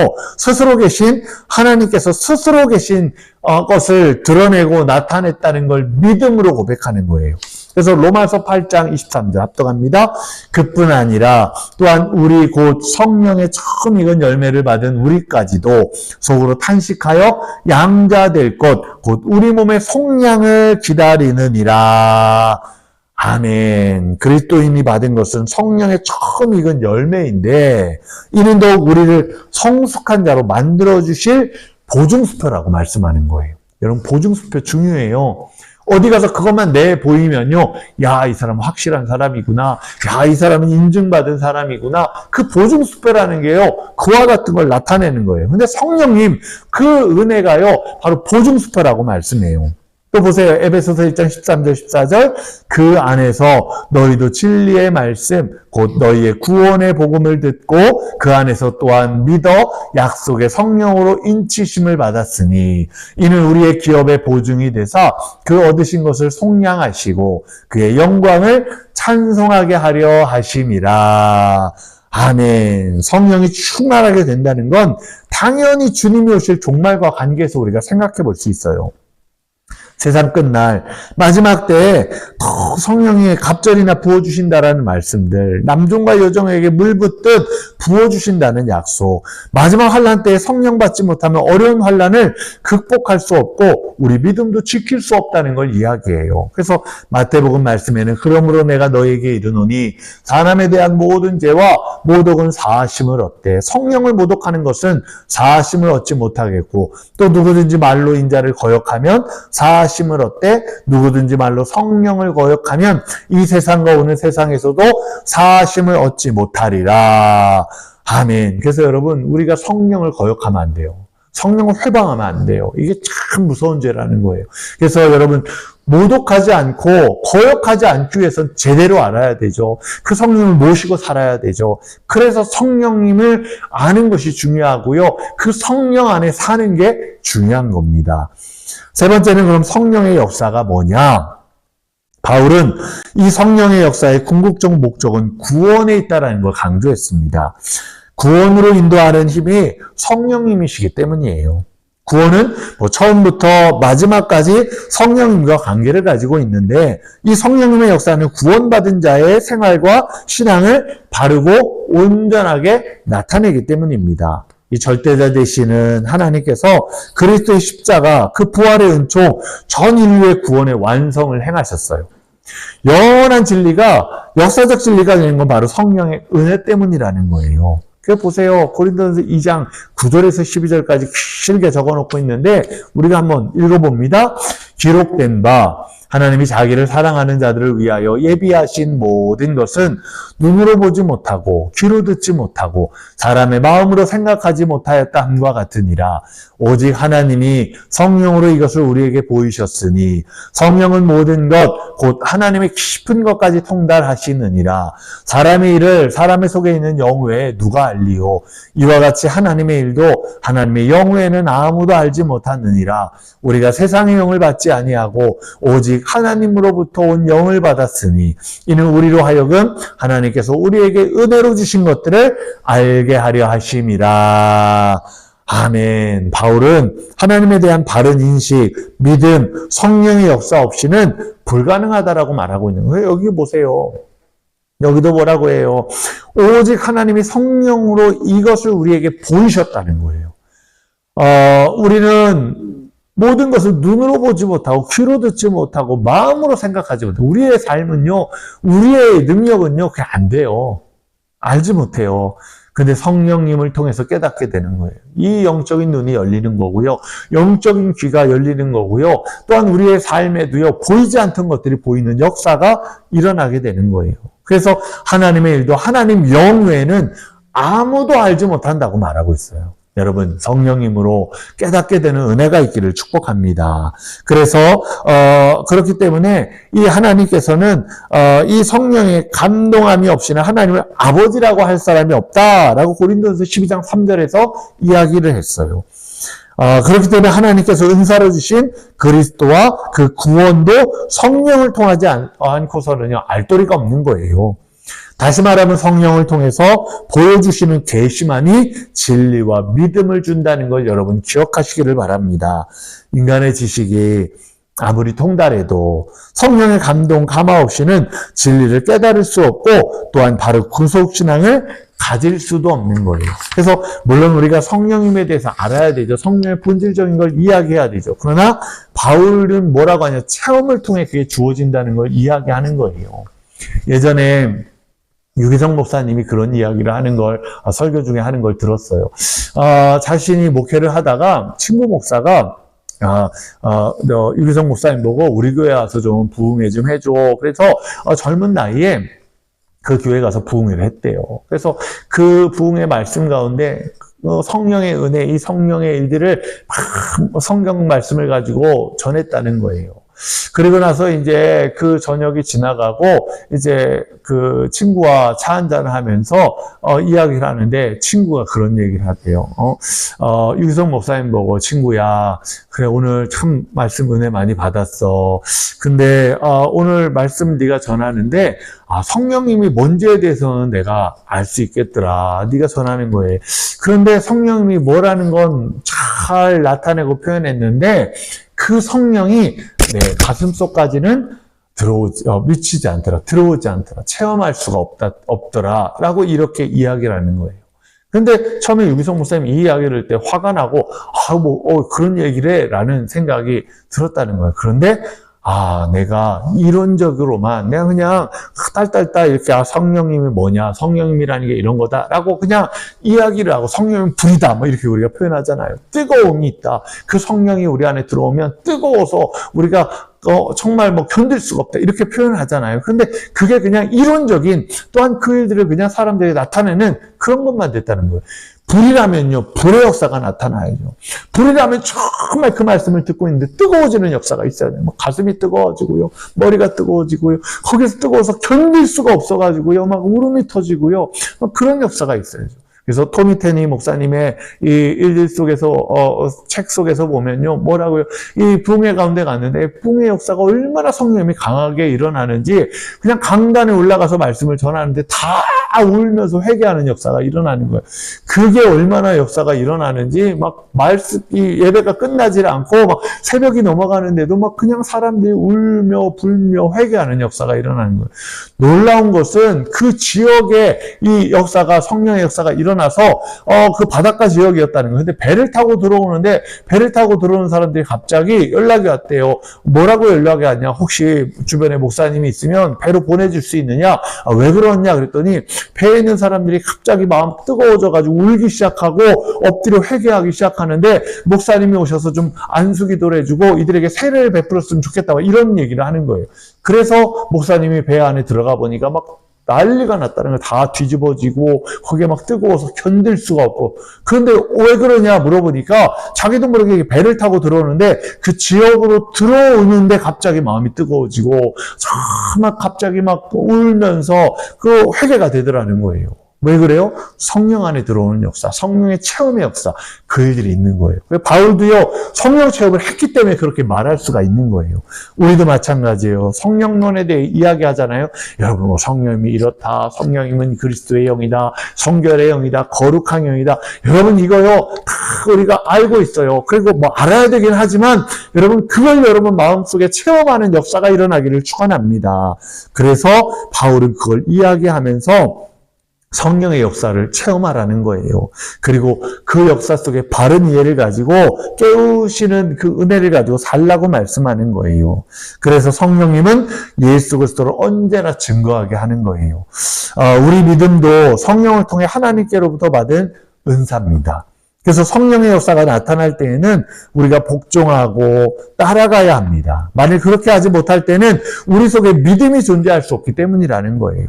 S1: 하나님께서 스스로 계신 것을 드러내고 나타냈다는 걸 믿음으로 고백하는 거예요. 그래서 로마서 8장 23절 합독합니다. 그뿐 아니라 또한 우리 곧 성령의 처음 익은 열매를 받은 우리까지도 속으로 탄식하여 양자될 것 곧 우리 몸의 속량을 기다리느니라. 아멘. 그리스도인이 받은 것은 성령의 처음 익은 열매인데 이는 더욱 우리를 성숙한 자로 만들어주실 보증수표라고 말씀하는 거예요. 여러분, 보증수표 중요해요. 어디 가서 그것만 내보이면요, 야, 이 사람은 확실한 사람이구나, 야, 이 사람은 인증받은 사람이구나, 그 보증수표라는 게요 그와 같은 걸 나타내는 거예요. 근데 성령님 그 은혜가요 바로 보증수표라고 말씀해요. 또 보세요. 에베소서 1장 13절 14절 그 안에서 너희도 진리의 말씀 곧 너희의 구원의 복음을 듣고 그 안에서 또한 믿어 약속의 성령으로 인치심을 받았으니 이는 우리의 기업의 보증이 되사 그 얻으신 것을 속량하시고 그의 영광을 찬송하게 하려 하심이라. 아멘. 성령이 충만하게 된다는 건 당연히 주님이 오실 종말과 관계에서 우리가 생각해 볼 수 있어요. 세상 끝날 마지막 때에 더 성령이 갑절이나 부어주신다라는 말씀들, 남종과 여종에게 물 붓듯 부어주신다는 약속, 마지막 환난 때에 성령 받지 못하면 어려운 환난을 극복할 수 없고 우리 믿음도 지킬 수 없다는 걸 이야기해요. 그래서 마태복음 말씀에는 그러므로 내가 너에게 이르노니 사람에 대한 모든 죄와 모독은 사하심을 얻되 성령을 모독하는 것은 사하심을 얻지 못하겠고 또 누구든지 말로 인자를 거역하면 사하심을 얻되 누구든지 말로 성령을 거역하면 이 세상과 오늘 세상에서도 사하심을 얻지 못하리라. 아멘. 그래서 여러분, 우리가 성령을 거역하면 안 돼요. 성령을 회방하면 안 돼요. 이게 참 무서운 죄라는 거예요. 그래서 여러분, 모독하지 않고 거역하지 않기 위해서 제대로 알아야 되죠. 그 성령을 모시고 살아야 되죠. 그래서 성령님을 아는 것이 중요하고요. 그 성령 안에 사는 게 중요한 겁니다. 세 번째는 그럼 성령의 역사가 뭐냐? 바울은 이 성령의 역사의 궁극적 목적은 구원에 있다는 걸 강조했습니다. 구원으로 인도하는 힘이 성령님이시기 때문이에요. 구원은 처음부터 마지막까지 성령님과 관계를 가지고 있는데 이 성령님의 역사는 구원받은 자의 생활과 신앙을 바르고 온전하게 나타내기 때문입니다. 이 절대자 되시는 하나님께서 그리스도의 십자가, 그 부활의 은총, 전 인류의 구원의 완성을 행하셨어요. 영원한 진리가, 역사적 진리가 되는 건 바로 성령의 은혜 때문이라는 거예요. 그 보세요. 고린도전서 2장 9절에서 12절까지 길게 적어놓고 있는데 우리가 한번 읽어봅니다. 기록된 바 하나님이 자기를 사랑하는 자들을 위하여 예비하신 모든 것은 눈으로 보지 못하고 귀로 듣지 못하고 사람의 마음으로 생각하지 못하였다 함과 같으니라. 오직 하나님이 성령으로 이것을 우리에게 보이셨으니 성령은 모든 것 곧 하나님의 깊은 것까지 통달하시느니라. 사람의 일을 사람의 속에 있는 영 외에 누가 알리요. 이와 같이 하나님의 일도 하나님의 영 외에는 아무도 알지 못하느니라. 우리가 세상의 영을 받지 아니하고 오직 하나님으로부터 온 영을 받았으니 이는 우리로 하여금 하나님께서 우리에게 은혜로 주신 것들을 알게 하려 하심이라. 아멘. 바울은 하나님에 대한 바른 인식, 믿음, 성령의 역사 없이는 불가능하다라고 말하고 있는 거예요. 여기 보세요. 여기도 뭐라고 해요? 오직 하나님이 성령으로 이것을 우리에게 보이셨다는 거예요. 우리는 모든 것을 눈으로 보지 못하고 귀로 듣지 못하고 마음으로 생각하지 못해요. 우리의 삶은요, 우리의 능력은요, 그게 안 돼요. 알지 못해요. 근데 성령님을 통해서 깨닫게 되는 거예요. 이 영적인 눈이 열리는 거고요. 영적인 귀가 열리는 거고요. 또한 우리의 삶에도요, 보이지 않던 것들이 보이는 역사가 일어나게 되는 거예요. 그래서 하나님의 일도 하나님 영 외에는 아무도 알지 못한다고 말하고 있어요. 여러분, 성령님으로 깨닫게 되는 은혜가 있기를 축복합니다. 그래서 그렇기 때문에 이 하나님께서는 이 성령의 감동함이 없이는 하나님을 아버지라고 할 사람이 없다라고 고린도전서 12장 3절에서 이야기를 했어요. 그렇기 때문에 하나님께서 은사로 주신 그리스도와 그 구원도 성령을 통하지 않고서는요, 알 도리가 없는 거예요. 다시 말하면 성령을 통해서 보여주시는 계시만이 진리와 믿음을 준다는 걸 여러분 기억하시기를 바랍니다. 인간의 지식이 아무리 통달해도 성령의 감동, 감화 없이는 진리를 깨달을 수 없고 또한 바로 구속신앙을 가질 수도 없는 거예요. 그래서 물론 우리가 성령님에 대해서 알아야 되죠. 성령의 본질적인 걸 이야기해야 되죠. 그러나 바울은 뭐라고 하냐, 체험을 통해 그게 주어진다는 걸 이야기하는 거예요. 예전에 유기성 목사님이 그런 이야기를 하는 걸, 설교 중에 하는 걸 들었어요. 자신이 목회를 하다가 친구 목사가 유기성 목사님 보고 우리 교회 와서 좀 부흥회 좀 해줘. 그래서 젊은 나이에 그 교회 가서 부흥회를 했대요. 그래서 그 부흥회 말씀 가운데 성령의 은혜, 이 성령의 일들을 막 성경 말씀을 가지고 전했다는 거예요. 그리고 나서 이제 그 저녁이 지나가고 이제 그 친구와 차 한잔을 하면서 이야기를 하는데 친구가 그런 얘기를 하대요. 유기성 목사님 보고 친구야, 그래 오늘 참 말씀 은혜 많이 받았어. 근데 오늘 말씀 네가 전하는데 성령님이 뭔지에 대해서는 내가 알 수 있겠더라. 네가 전하는 거에. 그런데 성령님이 뭐라는 건 잘 나타내고 표현했는데 그 성령이 내 가슴속까지는 미치지 않더라. 들어오지 않더라. 체험할 수가 없더라. 라고 이렇게 이야기를 하는 거예요. 근데 처음에 유기성 목사님이 이 이야기를 할 때 화가 나고, 그런 얘기를 해. 라는 생각이 들었다는 거예요. 그런데, 내가 이론적으로만, 내가 그냥 딸딸딸 이렇게, 성령님이 뭐냐, 성령님이라는 게 이런 거다. 라고 그냥 이야기를 하고, 성령은 불이다. 뭐 이렇게 우리가 표현하잖아요. 뜨거움이 있다. 그 성령이 우리 안에 들어오면 뜨거워서 우리가 정말 뭐 견딜 수가 없다. 이렇게 표현을 하잖아요. 근데 그게 그냥 이론적인 또한 그 일들을 그냥 사람들이 나타내는 그런 것만 됐다는 거예요. 불이라면요, 불의 역사가 나타나야죠. 불이라면 정말 그 말씀을 듣고 있는데 뜨거워지는 역사가 있어야 돼요. 가슴이 뜨거워지고요, 머리가 뜨거워지고요, 거기서 뜨거워서 견딜 수가 없어가지고요, 막 울음이 터지고요, 그런 역사가 있어야죠. 그래서 토미 테니 목사님의 이 일들 속에서, 책 속에서 보면요, 뭐라고요? 이 붕괴 가운데 갔는데, 붕괴 역사가 얼마나 성령님이 강하게 일어나는지, 그냥 강단에 올라가서 말씀을 전하는데 다 울면서 회개하는 역사가 일어나는 거예요. 그게 얼마나 역사가 일어나는지, 이 예배가 끝나질 않고, 새벽이 넘어가는데도 그냥 사람들이 울며, 불며, 회개하는 역사가 일어나는 거예요. 놀라운 것은 그 지역에 이 역사가, 성령의 역사가 일어나서 그 바닷가 지역이었다는 거예요. 근데 배를 타고 들어오는데 배를 타고 들어오는 사람들이 갑자기 연락이 왔대요. 뭐라고 연락이 왔냐? 혹시 주변에 목사님이 있으면 배로 보내줄 수 있느냐? 왜 그러냐? 그랬더니 배에 있는 사람들이 갑자기 마음 뜨거워져가지고 울기 시작하고 엎드려 회개하기 시작하는데 목사님이 오셔서 좀 안수기도를 해주고 이들에게 세례를 베풀었으면 좋겠다. 이런 얘기를 하는 거예요. 그래서 목사님이 배 안에 들어가 보니까 난리가 났다는 거, 다 뒤집어지고 거기에 뜨거워서 견딜 수가 없고. 그런데 왜 그러냐 물어보니까 자기도 모르게 배를 타고 들어오는데 그 지역으로 들어오는데 갑자기 마음이 뜨거워지고 막 갑자기 울면서 그 회개가 되더라는 거예요. 왜 그래요? 성령 안에 들어오는 역사, 성령의 체험의 역사, 그 일들이 있는 거예요. 바울도요, 성령 체험을 했기 때문에 그렇게 말할 수가 있는 거예요. 우리도 마찬가지예요. 성령론에 대해 이야기하잖아요. 여러분, 성령님이 이렇다, 성령님은 그리스도의 영이다, 성결의 영이다, 거룩한 영이다. 여러분, 이거요, 다 우리가 알고 있어요. 그리고 알아야 되긴 하지만, 여러분, 그걸 여러분 마음속에 체험하는 역사가 일어나기를 축원합니다. 그래서 바울은 그걸 이야기하면서 성령의 역사를 체험하라는 거예요. 그리고 그 역사 속에 바른 이해를 가지고 깨우시는 그 은혜를 가지고 살라고 말씀하는 거예요. 그래서 성령님은 예수 그리스도를 언제나 증거하게 하는 거예요. 우리 믿음도 성령을 통해 하나님께로부터 받은 은사입니다. 그래서 성령의 역사가 나타날 때에는 우리가 복종하고 따라가야 합니다. 만일 그렇게 하지 못할 때는 우리 속에 믿음이 존재할 수 없기 때문이라는 거예요.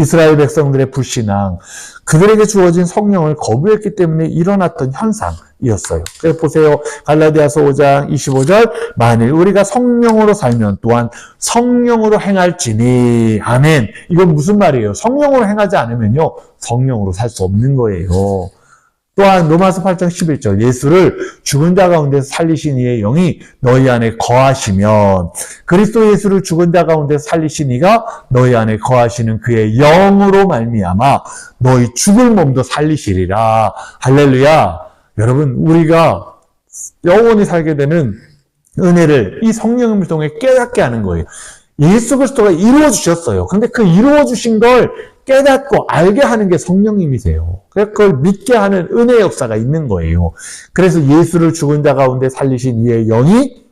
S1: 이스라엘 백성들의 불신앙, 그들에게 주어진 성령을 거부했기 때문에 일어났던 현상이었어요. 그래서 보세요. 갈라디아서 5장 25절, 만일 우리가 성령으로 살면 또한 성령으로 행할지니. 아멘. 이건 무슨 말이에요? 성령으로 행하지 않으면요, 성령으로 살 수 없는 거예요. 또한 로마서 8장 11절, 예수를 죽은 자 가운데서 살리신 이의 영이 너희 안에 거하시면, 그리스도 예수를 죽은 자 가운데서 살리신 이가 너희 안에 거하시는 그의 영으로 말미암아 너희 죽을 몸도 살리시리라. 할렐루야. 여러분, 우리가 영원히 살게 되는 은혜를 이 성령님을 통해 깨닫게 하는 거예요. 예수 그리스도가 이루어 주셨어요. 근데 그 이루어 주신 걸 깨닫고 알게 하는 게 성령님이세요. 그래서 그걸 믿게 하는 은혜의 역사가 있는 거예요. 그래서 예수를 죽은 자 가운데 살리신 이의 영이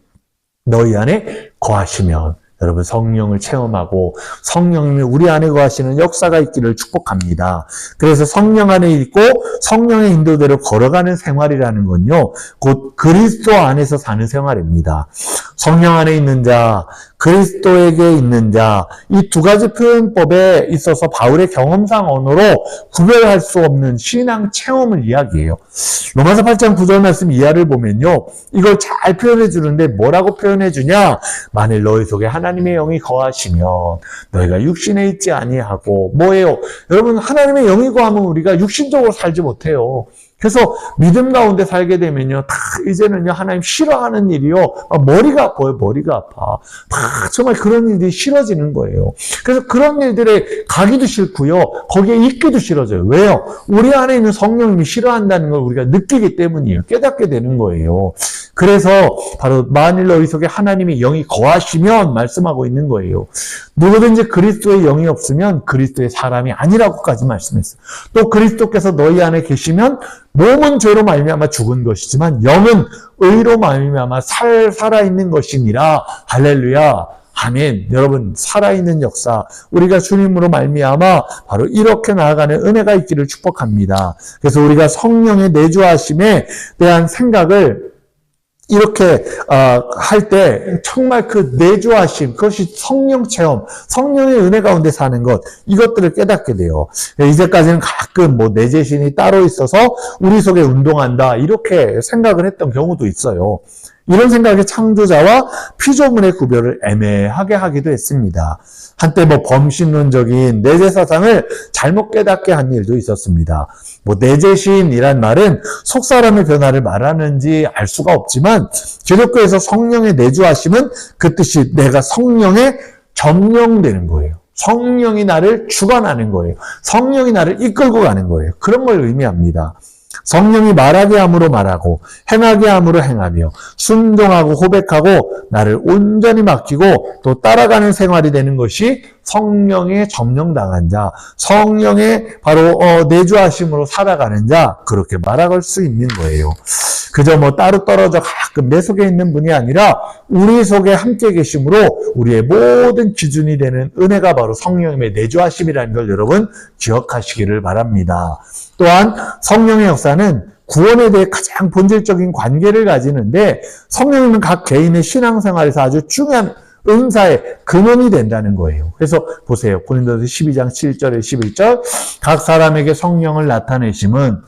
S1: 너희 안에 거하시면, 여러분 성령을 체험하고 성령님이 우리 안에 거하시는 역사가 있기를 축복합니다. 그래서 성령 안에 있고 성령의 인도대로 걸어가는 생활이라는 건요, 곧 그리스도 안에서 사는 생활입니다. 성령 안에 있는 자, 그리스도에게 있는 자, 이 두 가지 표현법에 있어서 바울의 경험상 언어로 구별할 수 없는 신앙 체험을 이야기해요. 로마서 8장 9절 말씀 이하를 보면요, 이걸 잘 표현해 주는데 뭐라고 표현해 주냐? 만일 너희 속에 하나님의 영이 거하시면 너희가 육신에 있지 아니하고. 뭐예요? 여러분, 하나님의 영이 거하면 우리가 육신적으로 살지 못해요. 그래서 믿음 가운데 살게 되면요, 다 이제는요, 하나님 싫어하는 일이요, 머리가 아파요. 머리가 아파. 다 정말 그런 일들이 싫어지는 거예요. 그래서 그런 일들에 가기도 싫고요, 거기에 있기도 싫어져요. 왜요? 우리 안에 있는 성령님이 싫어한다는 걸 우리가 느끼기 때문이에요. 깨닫게 되는 거예요. 그래서 바로 만일 너희 속에 하나님의 영이 거하시면 말씀하고 있는 거예요. 누구든지 그리스도의 영이 없으면 그리스도의 사람이 아니라고까지 말씀했어요. 또 그리스도께서 너희 안에 계시면 몸은 죄로 말미암아 죽은 것이지만 영은 의로 말미암아 살아있는 것이니라. 할렐루야. 아멘. 여러분, 살아있는 역사, 우리가 주님으로 말미암아 바로 이렇게 나아가는 은혜가 있기를 축복합니다. 그래서 우리가 성령의 내주하심에 대한 생각을 이렇게 할 때 정말 그 내주하심, 그것이 성령 체험, 성령의 은혜 가운데 사는 것, 이것들을 깨닫게 돼요. 이제까지는 가끔 뭐 내재신이 따로 있어서 우리 속에 운동한다 이렇게 생각을 했던 경우도 있어요. 이런 생각에 창조자와 피조물의 구별을 애매하게 하기도 했습니다. 한때 뭐 범신론적인 내재 사상을 잘못 깨닫게 한 일도 있었습니다. 뭐 내재신이란 말은 속 사람의 변화를 말하는지 알 수가 없지만 기독교에서 성령의 내주하심은 그 뜻이 내가 성령에 점령되는 거예요. 성령이 나를 주관하는 거예요. 성령이 나를 이끌고 가는 거예요. 그런 걸 의미합니다. 성령이 말하게 함으로 말하고 행하게 함으로 행하며 순종하고 고백하고 나를 온전히 맡기고 또 따라가는 생활이 되는 것이 성령의 점령당한 자, 성령의 바로 내주하심으로 살아가는 자, 그렇게 말할 수 있는 거예요. 그저 뭐 따로 떨어져 가끔 내 속에 있는 분이 아니라 우리 속에 함께 계심으로 우리의 모든 기준이 되는 은혜가 바로 성령님의 내주하심이라는 걸 여러분 기억하시기를 바랍니다. 또한 성령의 역사는 구원에 대해 가장 본질적인 관계를 가지는데 성령님은 각 개인의 신앙생활에서 아주 중요한 은사의 근원이 된다는 거예요. 그래서 보세요. 고린도서 12장 7절에 11절 각 사람에게 성령을 나타내심은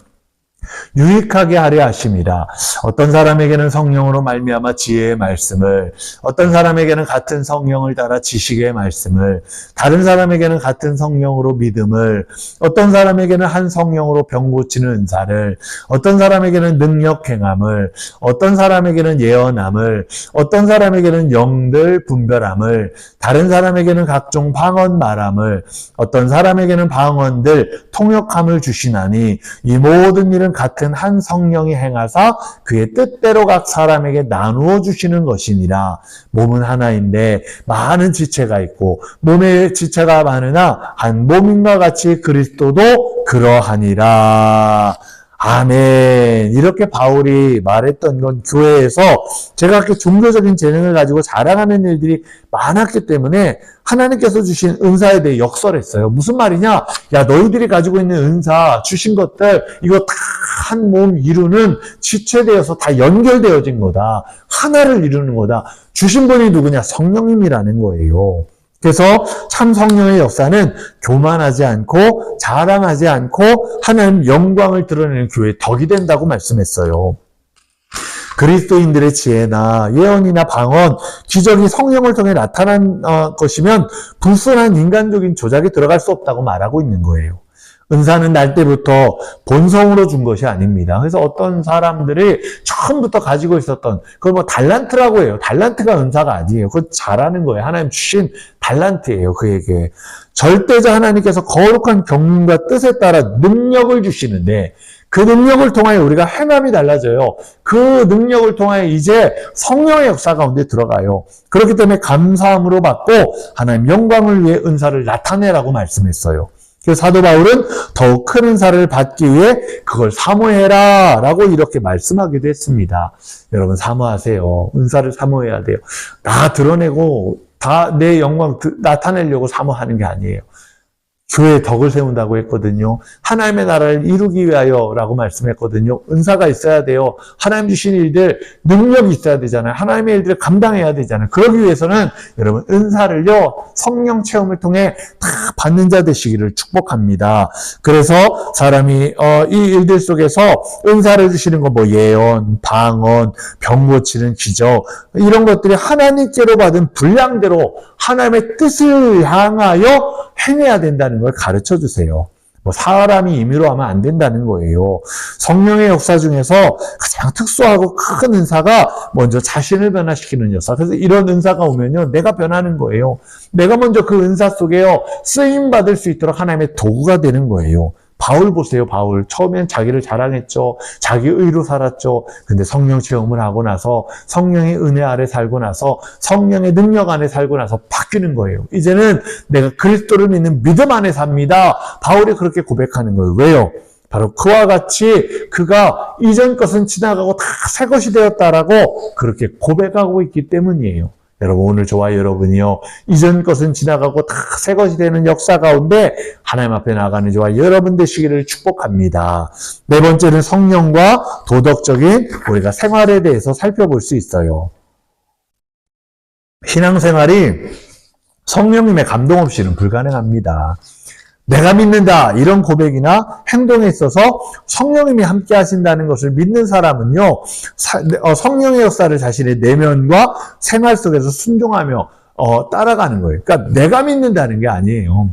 S1: 유익하게 하려 하심이라. 어떤 사람에게는 성령으로 말미암아 지혜의 말씀을, 어떤 사람에게는 같은 성령을 따라 지식의 말씀을, 다른 사람에게는 같은 성령으로 믿음을, 어떤 사람에게는 한 성령으로 병 고치는 은사를, 어떤 사람에게는 능력 행함을, 어떤 사람에게는 예언함을, 어떤 사람에게는 영들 분별함을, 다른 사람에게는 각종 방언 말함을, 어떤 사람에게는 방언들 통역함을 주시나니 이 모든 일은 같은 한 성령이 행하사 그의 뜻대로 각 사람에게 나누어 주시는 것이니라. 몸은 하나인데 많은 지체가 있고 몸의 지체가 많으나 한 몸인과 같이 그리스도도 그러하니라. 아멘. 이렇게 바울이 말했던 건 교회에서 제가 그렇게 종교적인 재능을 가지고 자랑하는 일들이 많았기 때문에 하나님께서 주신 은사에 대해 역설했어요. 무슨 말이냐? 야, 너희들이 가지고 있는 은사, 주신 것들, 이거 다 한 몸 이루는 지체되어서 다 연결되어진 거다. 하나를 이루는 거다. 주신 분이 누구냐? 성령님이라는 거예요. 그래서 참 성령의 역사는 교만하지 않고 자랑하지 않고 하나님 영광을 드러내는 교회의 덕이 된다고 말씀했어요. 그리스도인들의 지혜나 예언이나 방언, 기적이 성령을 통해 나타난 것이면 불순한 인간적인 조작이 들어갈 수 없다고 말하고 있는 거예요. 은사는 날 때부터 본성으로 준 것이 아닙니다. 그래서 어떤 사람들이 처음부터 가지고 있었던 그걸 뭐 달란트라고 해요. 달란트가 은사가 아니에요. 그건 잘하는 거예요. 하나님 주신 달란트예요. 그에게 절대자 하나님께서 거룩한 경륜과 뜻에 따라 능력을 주시는데 그 능력을 통하여 우리가 행함이 달라져요. 그 능력을 통하여 이제 성령의 역사 가운데 들어가요. 그렇기 때문에 감사함으로 받고 하나님 영광을 위해 은사를 나타내라고 말씀했어요. 그래서 사도 바울은 더욱 큰 은사를 받기 위해 그걸 사모해라 라고 이렇게 말씀하기도 했습니다. 여러분 사모하세요. 은사를 사모해야 돼요. 다 드러내고 다 내 영광 나타내려고 사모하는 게 아니에요. 교회에 덕을 세운다고 했거든요. 하나님의 나라를 이루기 위하여 라고 말씀했거든요. 은사가 있어야 돼요. 하나님 주신 일들, 능력이 있어야 되잖아요. 하나님의 일들을 감당해야 되잖아요. 그러기 위해서는 여러분 은사를요, 성령 체험을 통해 다 받는 자 되시기를 축복합니다. 그래서 사람이 이 일들 속에서 은사를 주시는 거 뭐 예언, 방언, 병 고치는 기적 이런 것들이 하나님께로 받은 분량대로 하나님의 뜻을 향하여 행해야 된다는 걸 가르쳐 주세요. 뭐 사람이 임의로 하면 안 된다는 거예요. 성령의 역사 중에서 가장 특수하고 큰 은사가 먼저 자신을 변화시키는 역사. 그래서 이런 은사가 오면요, 내가 변하는 거예요. 내가 먼저 그 은사 속에요 쓰임 받을 수 있도록 하나님의 도구가 되는 거예요. 바울 보세요. 바울 처음엔 자기를 자랑했죠. 자기 의로 살았죠. 근데 성령 체험을 하고 나서 성령의 은혜 아래 살고 나서 성령의 능력 안에 살고 나서 바뀌는 거예요. 이제는 내가 그리스도를 믿는 믿음 안에 삽니다. 바울이 그렇게 고백하는 거예요. 왜요? 바로 그와 같이 그가 이전 것은 지나가고 다 새 것이 되었다라고 그렇게 고백하고 있기 때문이에요. 여러분, 오늘 저와 여러분이요, 이전 것은 지나가고 다 새 것이 되는 역사 가운데 하나님 앞에 나가는 저와 여러분 되시기를 축복합니다. 네 번째는 성령과 도덕적인 우리가 생활에 대해서 살펴볼 수 있어요. 신앙생활이 성령님의 감동 없이는 불가능합니다. 내가 믿는다 이런 고백이나 행동에 있어서 성령님이 함께 하신다는 것을 믿는 사람은요, 성령의 역사를 자신의 내면과 생활 속에서 순종하며 따라가는 거예요. 그러니까 내가 믿는다는 게 아니에요.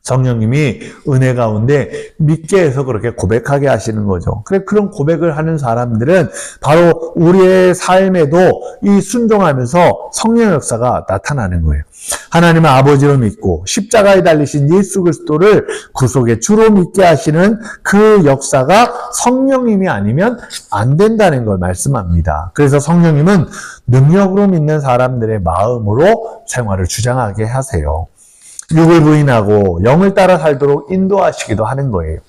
S1: 성령님이 은혜 가운데 믿게 해서 그렇게 고백하게 하시는 거죠. 그런 고백을 하는 사람들은 바로 우리의 삶에도 이 순종하면서 성령의 역사가 나타나는 거예요. 하나님을 아버지로 믿고 십자가에 달리신 예수 그리스도를 구속의 주로 믿게 하시는 그 역사가 성령님이 아니면 안 된다는 걸 말씀합니다. 그래서 성령님은 능력으로 믿는 사람들의 마음으로 생활을 주장하게 하세요. 육을 부인하고 영을 따라 살도록 인도하시기도 하는 거예요.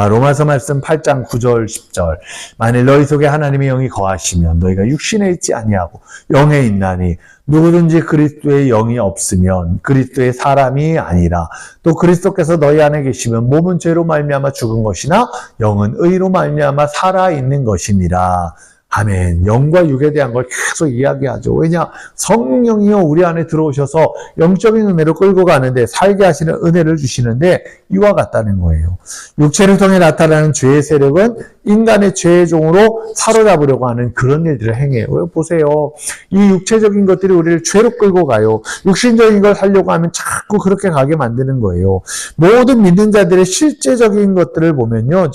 S1: 로마서 말씀 8장 9절 10절 만일 너희 속에 하나님의 영이 거하시면 너희가 육신에 있지 아니하고 영에 있나니 누구든지 그리스도의 영이 없으면 그리스도의 사람이 아니라 또 그리스도께서 너희 안에 계시면 몸은 죄로 말미암아 죽은 것이나 영은 의로 말미암아 살아있는 것이니라. 아멘. 영과 육에 대한 걸 계속 이야기하죠. 왜냐? 성령이요 우리 안에 들어오셔서 영적인 은혜로 끌고 가는데 살게 하시는 은혜를 주시는데 이와 같다는 거예요. 육체를 통해 나타나는 죄의 세력은 인간의 죄의 종으로 사로잡으려고 하는 그런 일들을 행해요. 보세요. 이 육체적인 것들이 우리를 죄로 끌고 가요. 육신적인 걸 살려고 하면 자꾸 그렇게 가게 만드는 거예요. 모든 믿는 자들의 실제적인 것들을 보면요.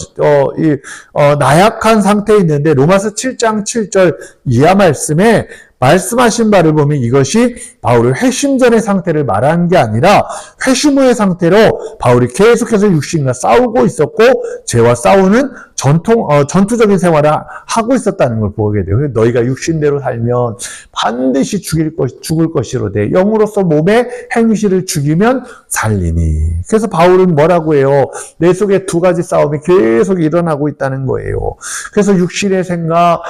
S1: 나약한 상태에 있는데 로마서 7장 7절 이하 말씀에 말씀하신 바를 보면 이것이 바울의 회심 전의 상태를 말하는 게 아니라 회심 후의 상태로 바울이 계속해서 육신과 싸우고 있었고 죄와 싸우는 전투적인 생활을 하고 있었다는 걸 보게 돼요. 너희가 육신대로 살면 반드시 죽을 것이로되 영으로서 몸의 행실을 죽이면 살리니. 그래서 바울은 뭐라고 해요? 내 속에 두 가지 싸움이 계속 일어나고 있다는 거예요. 그래서 육신의 생각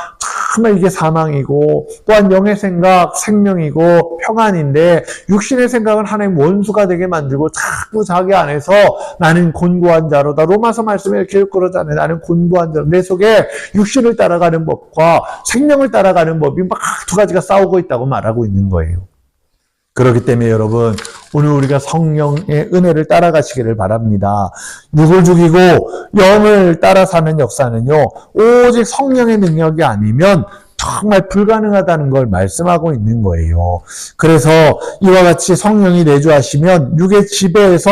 S1: 정말 이게 사망이고 또한 영의 생각 생명이고 평안인데 육신의 생각은 하나님 원수가 되게 만들고 자꾸 자기 안에서 나는 곤고한 자로다. 로마서 말씀에 이렇게 그러잖아요. 나는 곤고한 자로. 내 속에 육신을 따라가는 법과 생명을 따라가는 법이 막 두 가지가 싸우고 있다고 말하고 있는 거예요. 그렇기 때문에 여러분 오늘 우리가 성령의 은혜를 따라가시기를 바랍니다. 육을 죽이고 영을 따라 사는 역사는요 오직 성령의 능력이 아니면 정말 불가능하다는 걸 말씀하고 있는 거예요. 그래서 이와 같이 성령이 내주하시면 육의 지배에서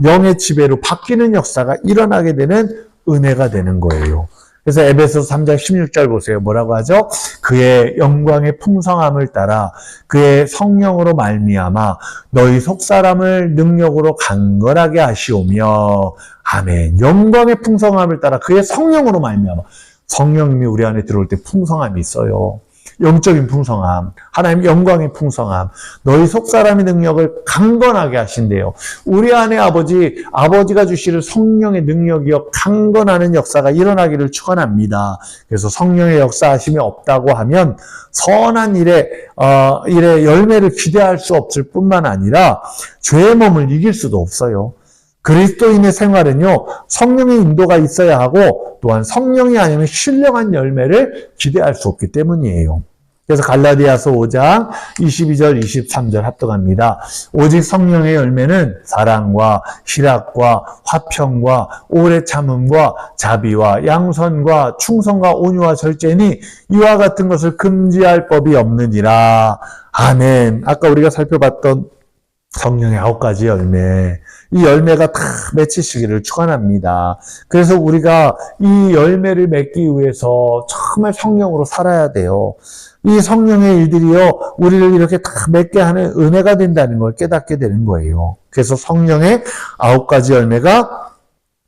S1: 영의 지배로 바뀌는 역사가 일어나게 되는 은혜가 되는 거예요. 그래서 에베소서 3장 16절 보세요. 뭐라고 하죠? 그의 영광의 풍성함을 따라 그의 성령으로 말미암아 너희 속사람을 능력으로 강건하게 하시오며 아멘. 영광의 풍성함을 따라 그의 성령으로 말미암아 성령님이 우리 안에 들어올 때 풍성함이 있어요. 영적인 풍성함, 하나님 영광의 풍성함, 너희 속사람의 능력을 강건하게 하신대요. 우리 안에 아버지가 주시는 성령의 능력이요 강건하는 역사가 일어나기를 축원합니다. 그래서 성령의 역사하심이 없다고 하면 선한 일의 열매를 기대할 수 없을 뿐만 아니라 죄의 몸을 이길 수도 없어요. 그리스도인의 생활은요, 성령의 인도가 있어야 하고, 또한 성령이 아니면 신령한 열매를 기대할 수 없기 때문이에요. 그래서 갈라디아서 5장 22절, 23절 합독합니다. 오직 성령의 열매는 사랑과 희락과 화평과 오래 참음과 자비와 양선과 충성과 온유와 절제니 이와 같은 것을 금지할 법이 없느니라. 아멘. 아까 우리가 살펴봤던 성령의 9가지 열매, 이 열매가 다 맺히시기를 축원합니다. 그래서 우리가 이 열매를 맺기 위해서 정말 성령으로 살아야 돼요. 이 성령의 일들이요, 우리를 이렇게 다 맺게 하는 은혜가 된다는 걸 깨닫게 되는 거예요. 그래서 성령의 9가지 열매가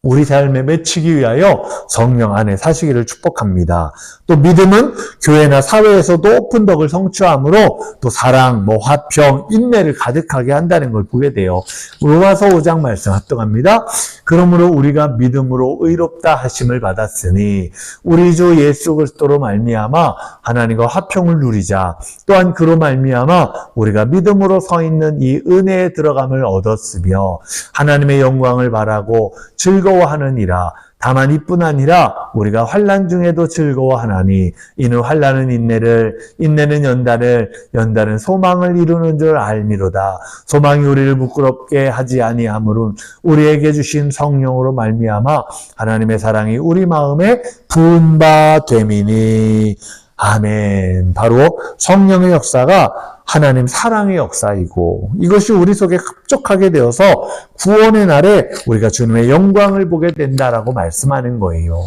S1: 우리 삶에 맺히기 위하여 성령 안에 사시기를 축복합니다. 또 믿음은 교회나 사회에서도 오픈덕을 성취함으로 또 사랑, 화평, 인내를 가득하게 한다는 걸 보게 돼요. 로마서 5장 말씀 합독합니다. 그러므로 우리가 믿음으로 의롭다 하심을 받았으니 우리 주 예수 그리스도로 말미암아 하나님과 화평을 누리자. 또한 그로 말미암아 우리가 믿음으로 서 있는 이 은혜에 들어감을 얻었으며 하나님의 영광을 바라고 즐거워하느니라. 다만 이뿐 아니라 우리가 환난 중에도 즐거워하나니 이는 환난은 인내를, 인내는 연단을, 연단은 소망을 이루는 줄 알미로다. 소망이 우리를 부끄럽게 하지 아니하므로 우리에게 주신 성령으로 말미암아 하나님의 사랑이 우리 마음에 부은 바 됨이니. 아멘. 바로 성령의 역사가 하나님 사랑의 역사이고 이것이 우리 속에 합족하게 되어서 구원의 날에 우리가 주님의 영광을 보게 된다라고 말씀하는 거예요.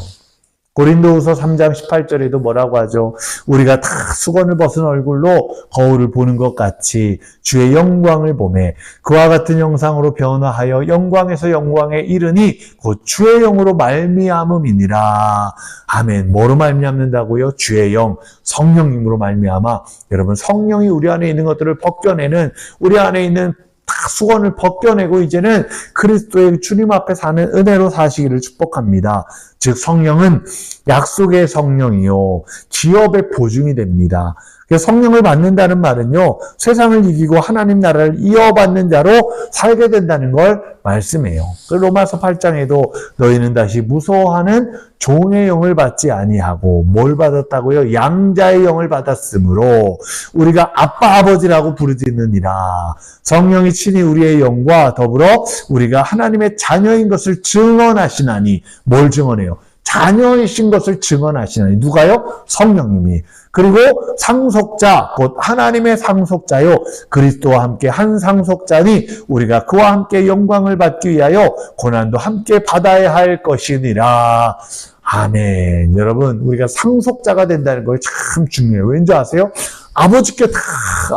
S1: 고린도후서 3장 18절에도 뭐라고 하죠? 우리가 다 수건을 벗은 얼굴로 거울을 보는 것 같이 주의 영광을 보매 그와 같은 형상으로 변화하여 영광에서 영광에 이르니 곧 주의 영으로 말미암음이니라. 아멘. 뭐로 말미암는다고요? 주의 영, 성령님으로 말미암아. 여러분, 성령이 우리 안에 있는 것들을 벗겨내는, 우리 안에 있는 다 수건을 벗겨내고 이제는 그리스도의 주님 앞에 사는 은혜로 사시기를 축복합니다. 즉 성령은 약속의 성령이요 기업의 보증이 됩니다. 성령을 받는다는 말은요 세상을 이기고 하나님 나라를 이어받는 자로 살게 된다는 걸 말씀해요. 로마서 8장에도 너희는 다시 무서워하는 종의 영을 받지 아니하고 뭘 받았다고요? 양자의 영을 받았으므로 우리가 아빠 아버지라고 부르짖느니라. 성령이 친히 우리의 영과 더불어 우리가 하나님의 자녀인 것을 증언하시나니. 뭘 증언해요? 자녀이신 것을 증언하시나니. 누가요? 성령님이. 그리고 상속자, 곧 하나님의 상속자요 그리스도와 함께 한 상속자니 우리가 그와 함께 영광을 받기 위하여 고난도 함께 받아야 할 것이니라. 아멘. 여러분, 우리가 상속자가 된다는 걸 참 중요해요. 왠지 아세요? 아버지께 다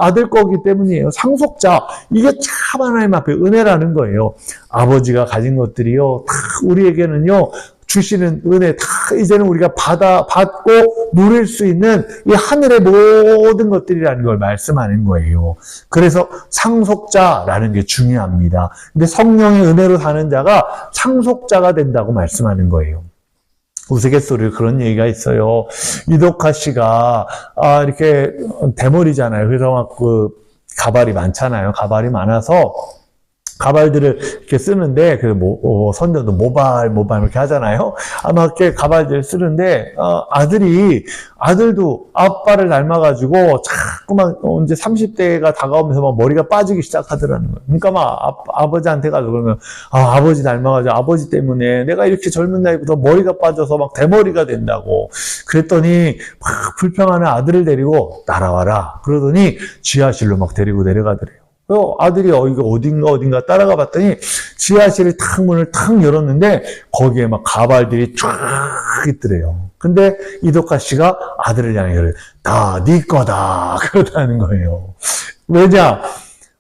S1: 아들 거기 때문이에요. 상속자. 이게 참 하나님 앞에 은혜라는 거예요. 아버지가 가진 것들이요 다 우리에게는요 주시는 은혜 다 이제는 우리가 받고 누릴 수 있는 이 하늘의 모든 것들이라는 걸 말씀하는 거예요. 그래서 상속자라는 게 중요합니다. 근데 성령의 은혜로 사는 자가 상속자가 된다고 말씀하는 거예요. 우스갯소리로 그런 얘기가 있어요. 이덕화 씨가 이렇게 대머리잖아요. 그래서 막 가발이 많잖아요. 가발이 많아서 가발들을 이렇게 쓰는데, 선전도 모발 이렇게 하잖아요. 아마 이렇게 가발들 쓰는데, 아들도 아빠를 닮아가지고, 자꾸만, 이제 30대가 다가오면서 막 머리가 빠지기 시작하더라는 거예요. 그러니까 막 아버지한테 가서 그러면, 아버지 닮아가지고, 아버지 때문에 내가 이렇게 젊은 나이부터 머리가 빠져서 막 대머리가 된다고. 그랬더니, 막 불평하는 아들을 데리고 따라와라. 그러더니 지하실로 막 데리고 내려가더래요. 아들이 이거 어딘가 따라가 봤더니 지하실을 문을 탁 열었는데 거기에 막 가발들이 쫙 있더래요. 근데 이덕화 씨가 아들을 향해 다 네 거다 그러다는 거예요. 왜냐?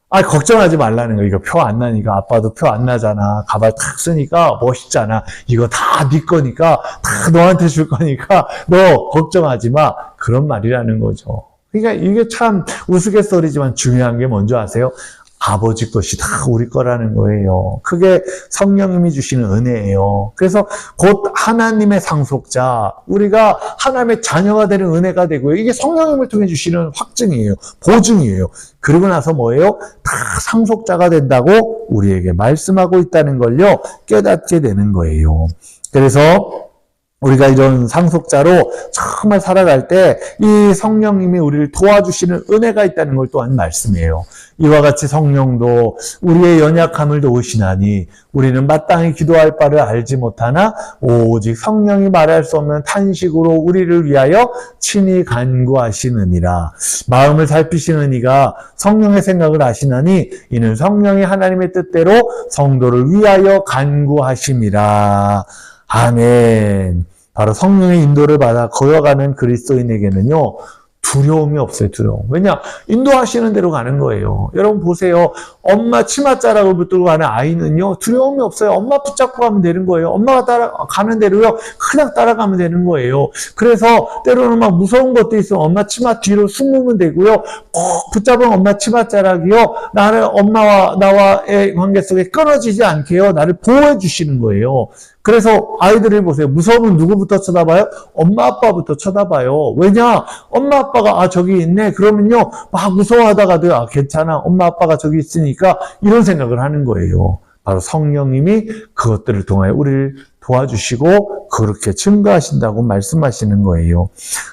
S1: 걱정하지 말라는 거예요. 이거 표 안 나니까. 아빠도 표 안 나잖아. 가발 탁 쓰니까 멋있잖아. 이거 다 네 거니까 다 너한테 줄 거니까 너 걱정하지 마. 그런 말이라는 거죠. 그러니까 이게 참 우스갯소리지만 중요한 게 뭔지 아세요? 아버지 것이 다 우리 거라는 거예요. 그게 성령님이 주시는 은혜예요. 그래서 곧 하나님의 상속자, 우리가 하나님의 자녀가 되는 은혜가 되고요. 이게 성령님을 통해 주시는 확증이에요. 보증이에요. 그러고 나서 뭐예요? 다 상속자가 된다고 우리에게 말씀하고 있다는 걸요. 깨닫게 되는 거예요. 그래서 우리가 이런 상속자로 정말 살아갈 때 이 성령님이 우리를 도와주시는 은혜가 있다는 걸 또한 말씀해요. 이와 같이 성령도 우리의 연약함을 도우시나니 우리는 마땅히 기도할 바를 알지 못하나 오직 성령이 말할 수 없는 탄식으로 우리를 위하여 친히 간구하시느니라. 마음을 살피시는 이가 성령의 생각을 아시나니 이는 성령이 하나님의 뜻대로 성도를 위하여 간구하심이라. 아멘. 바로 성령의 인도를 받아 거여가는 그리스도인에게는요,
S2: 두려움이 없어요, 두려움. 왜냐? 인도하시는 대로 가는 거예요. 여러분 보세요. 엄마 치맛자락을 붙들고 가는 아이는요, 두려움이 없어요. 엄마 붙잡고 가면 되는 거예요. 엄마가 가는 대로요, 그냥 따라가면 되는 거예요. 그래서 때로는 막 무서운 것도 있으면 엄마 치마 뒤로 숨으면 되고요. 꼭 붙잡은 엄마 치맛자락이요, 나를 엄마와 나와의 관계 속에 끊어지지 않게요, 나를 보호해 주시는 거예요. 그래서 아이들을 보세요. 무서우면 누구부터 쳐다봐요? 엄마 아빠부터 쳐다봐요. 왜냐? 엄마 아빠가 저기 있네. 그러면요 막 무서워하다가도 괜찮아. 엄마 아빠가 저기 있으니까 이런 생각을 하는 거예요. 바로 성령님이 그것들을 통하여 우리를 도와주시고 그렇게 증거하신다고 말씀하시는 거예요.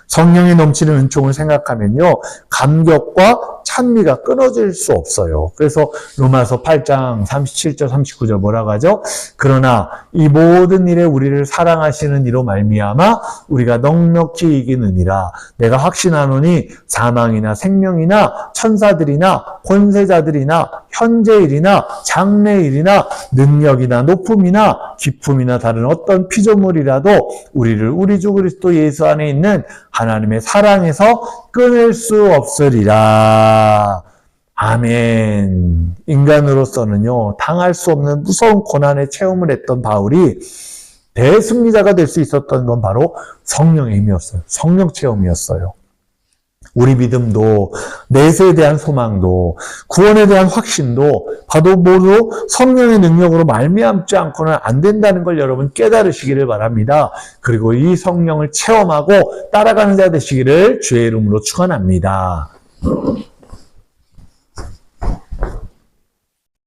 S2: 성령이 넘치는 은총을 생각하면요, 감격과 찬미가 끊어질 수 없어요. 그래서 로마서 8장 37절 39절 뭐라고 하죠? 그러나 이 모든 일에 우리를 사랑하시는 이로 말미암아 우리가 넉넉히 이기느니라. 내가 확신하노니 사망이나 생명이나 천사들이나 권세자들이나 현재일이나 장래일이나 능력이나 높음이나 기품이나 다른 어떤 피조물이라도 우리를 우리 주 그리스도 예수 안에 있는 하나님의 사랑에서 끊을 수 없으리라. 아멘. 인간으로서는요, 당할 수 없는 무서운 고난의 체험을 했던 바울이 대승리자가 될 수 있었던 건 바로 성령의 힘이었어요. 성령 체험이었어요. 우리 믿음도, 내세에 대한 소망도, 구원에 대한 확신도 봐도 모두 성령의 능력으로 말미암지 않고는 안 된다는 걸 여러분 깨달으시기를 바랍니다. 그리고 이 성령을 체험하고 따라가는 자 되시기를 주의 이름으로 축원합니다.